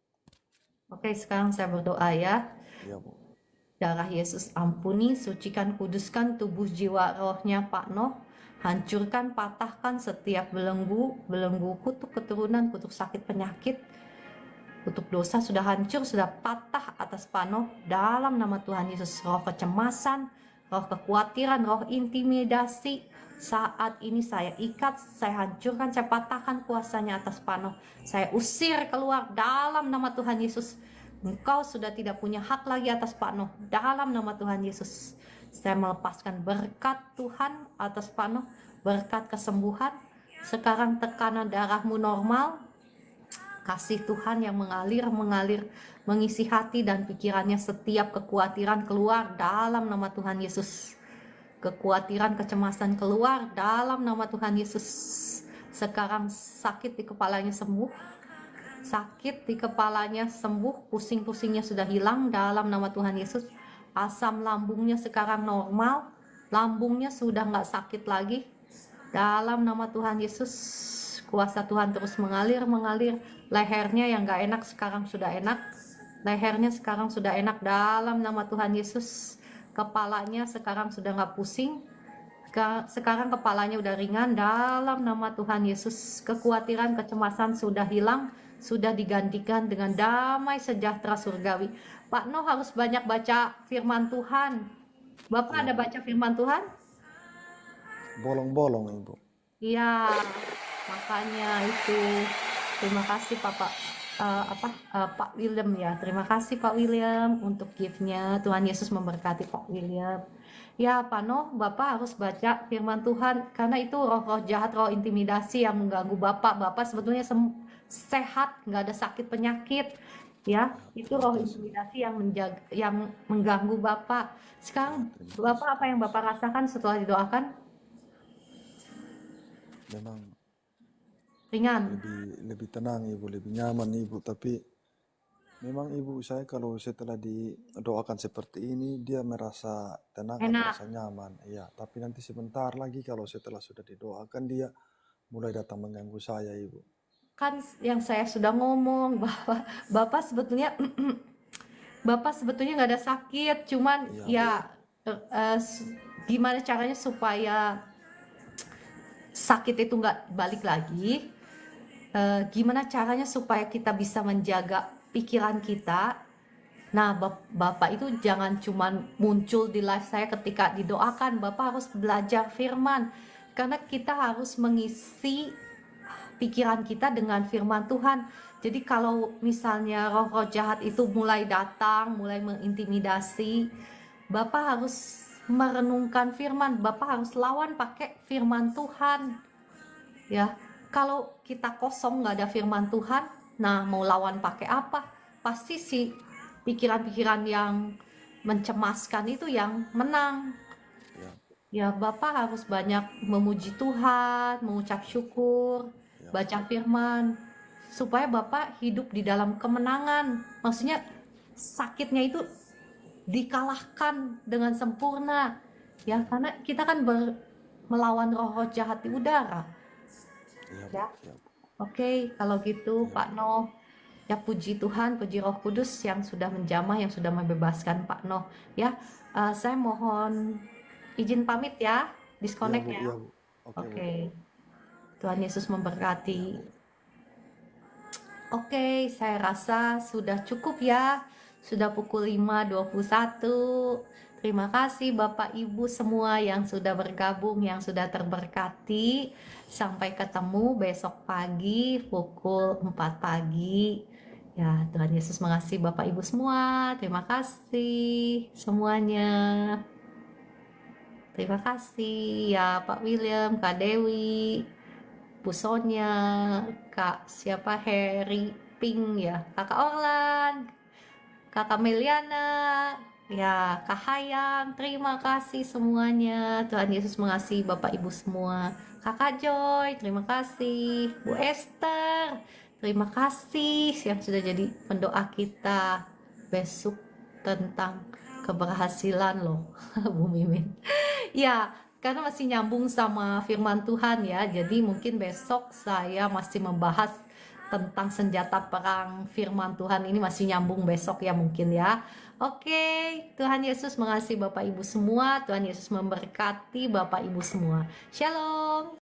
oke. Sekarang saya berdoa ya. Iya Bu. Darah Yesus ampuni, sucikan, kuduskan tubuh jiwa rohnya Pak Noh. Hancurkan, patahkan setiap belenggu kutuk keturunan, kutuk sakit penyakit, kutuk dosa sudah hancur, sudah patah atas Pak Noh. Dalam nama Tuhan Yesus, roh kecemasan, roh kekhawatiran, roh intimidasi, saat ini saya ikat, saya hancurkan, saya patahkan kuasanya atas Pak Noh. Saya usir keluar dalam nama Tuhan Yesus. Engkau sudah tidak punya hak lagi atas Pak Noh. Dalam nama Tuhan Yesus, saya melepaskan berkat Tuhan atas Pak Noh, berkat kesembuhan. Sekarang tekanan darahmu normal, kasih Tuhan yang mengalir mengisi hati dan pikirannya. Setiap kekhawatiran keluar dalam nama Tuhan Yesus. Kekhawatiran, kecemasan keluar dalam nama Tuhan Yesus. Sekarang sakit di kepalanya sembuh. Sakit di kepalanya sembuh, pusing-pusingnya sudah hilang dalam nama Tuhan Yesus. Asam lambungnya sekarang normal, lambungnya sudah nggak sakit lagi. Dalam nama Tuhan Yesus, kuasa Tuhan terus mengalir. Lehernya yang nggak enak sekarang sudah enak. Lehernya sekarang sudah enak dalam nama Tuhan Yesus. Kepalanya sekarang sudah nggak pusing. Sekarang kepalanya udah ringan dalam nama Tuhan Yesus. Kekhawatiran, kecemasan sudah hilang, sudah digantikan dengan damai sejahtera surgawi. Pak Noh harus banyak baca firman Tuhan. Bapak Iya ada Bu. baca firman Tuhan? Bolong-bolong Ibu. Iya, makanya itu. Terima kasih Pak William ya. Terima kasih Pak William untuk gift-nya. Tuhan Yesus memberkati Pak William. Ya, Pak Noh, Bapak harus baca firman Tuhan karena itu roh-roh jahat, roh intimidasi yang mengganggu Bapak. Bapak sebetulnya sehat, nggak ada sakit penyakit. Ya, itu Terima roh kasih. intimidasi yang mengganggu Bapak. Ya, Sekarang terima kasih. Bapak, apa yang Bapak rasakan setelah didoakan? Memang Ringan. lebih tenang Ibu, lebih nyaman Ibu, tapi memang ibu saya kalau setelah didoakan seperti ini, dia merasa tenang, Enak. merasa nyaman. Iya, tapi nanti sebentar lagi kalau setelah sudah didoakan, dia mulai datang mengganggu saya, ibu. Kan yang saya sudah ngomong bahwa Bapak sebetulnya Bapak sebetulnya nggak ada sakit, cuman Iya, Bu. ya eh, eh, s- gimana caranya supaya sakit itu nggak balik lagi? Gimana caranya supaya kita bisa menjaga pikiran kita? Nah, Bapak itu jangan cuman muncul di live saya ketika didoakan. Bapak harus belajar firman. Karena kita harus mengisi pikiran kita dengan firman Tuhan. Jadi kalau misalnya roh-roh jahat itu mulai datang, mulai mengintimidasi, Bapak harus merenungkan firman. Bapak harus lawan pakai firman Tuhan. Ya, kalau kita kosong nggak ada firman Tuhan, nah mau lawan pakai apa? Pasti si pikiran-pikiran yang mencemaskan itu yang menang. Iya, Ya, Bapak harus banyak memuji Tuhan, mengucap syukur, iya, Bu. baca firman, supaya Bapak hidup di dalam kemenangan. Maksudnya sakitnya itu dikalahkan dengan sempurna. Ya, karena kita kan melawan roh-roh jahat di udara. Iya, Bu. Ya. Iya, Bu. Oke, kalau gitu Iya, Bu. Pak Noh, ya puji Tuhan, puji Roh Kudus yang sudah menjamah, yang sudah membebaskan Pak Noh. Ya, saya mohon izin pamit ya, Iya, disconnect Bu. ya. Iya, Bu. Oke, Bu. Oke, Tuhan Yesus Iya, memberkati. Bu. Oke, saya rasa sudah cukup ya. Sudah pukul 5.21. Terima kasih Bapak Ibu semua yang sudah bergabung, yang sudah terberkati. Sampai ketemu besok pagi pukul 4 pagi. Ya, Tuhan Yesus mengasihi Bapak Ibu semua. Terima kasih semuanya. Terima kasih ya Pak William, Kak Dewi, Bu Sonia, Kak siapa Harry Pink ya, Kakak Orlan, Kakak Meliana, ya Kak Hayang, terima kasih semuanya. Tuhan Yesus mengasihi Bapak Ibu semua. Kakak Joy, terima kasih. Bu Esther, terima kasih yang sudah jadi pendoa kita besok tentang keberhasilan loh, Bu Mimin. Ya, karena masih nyambung sama firman Tuhan ya. Jadi mungkin besok saya masih membahas tentang senjata perang firman Tuhan ini masih nyambung besok ya mungkin ya. Oke, Tuhan Yesus mengasihi Bapak Ibu semua. Tuhan Yesus memberkati Bapak Ibu semua. Shalom.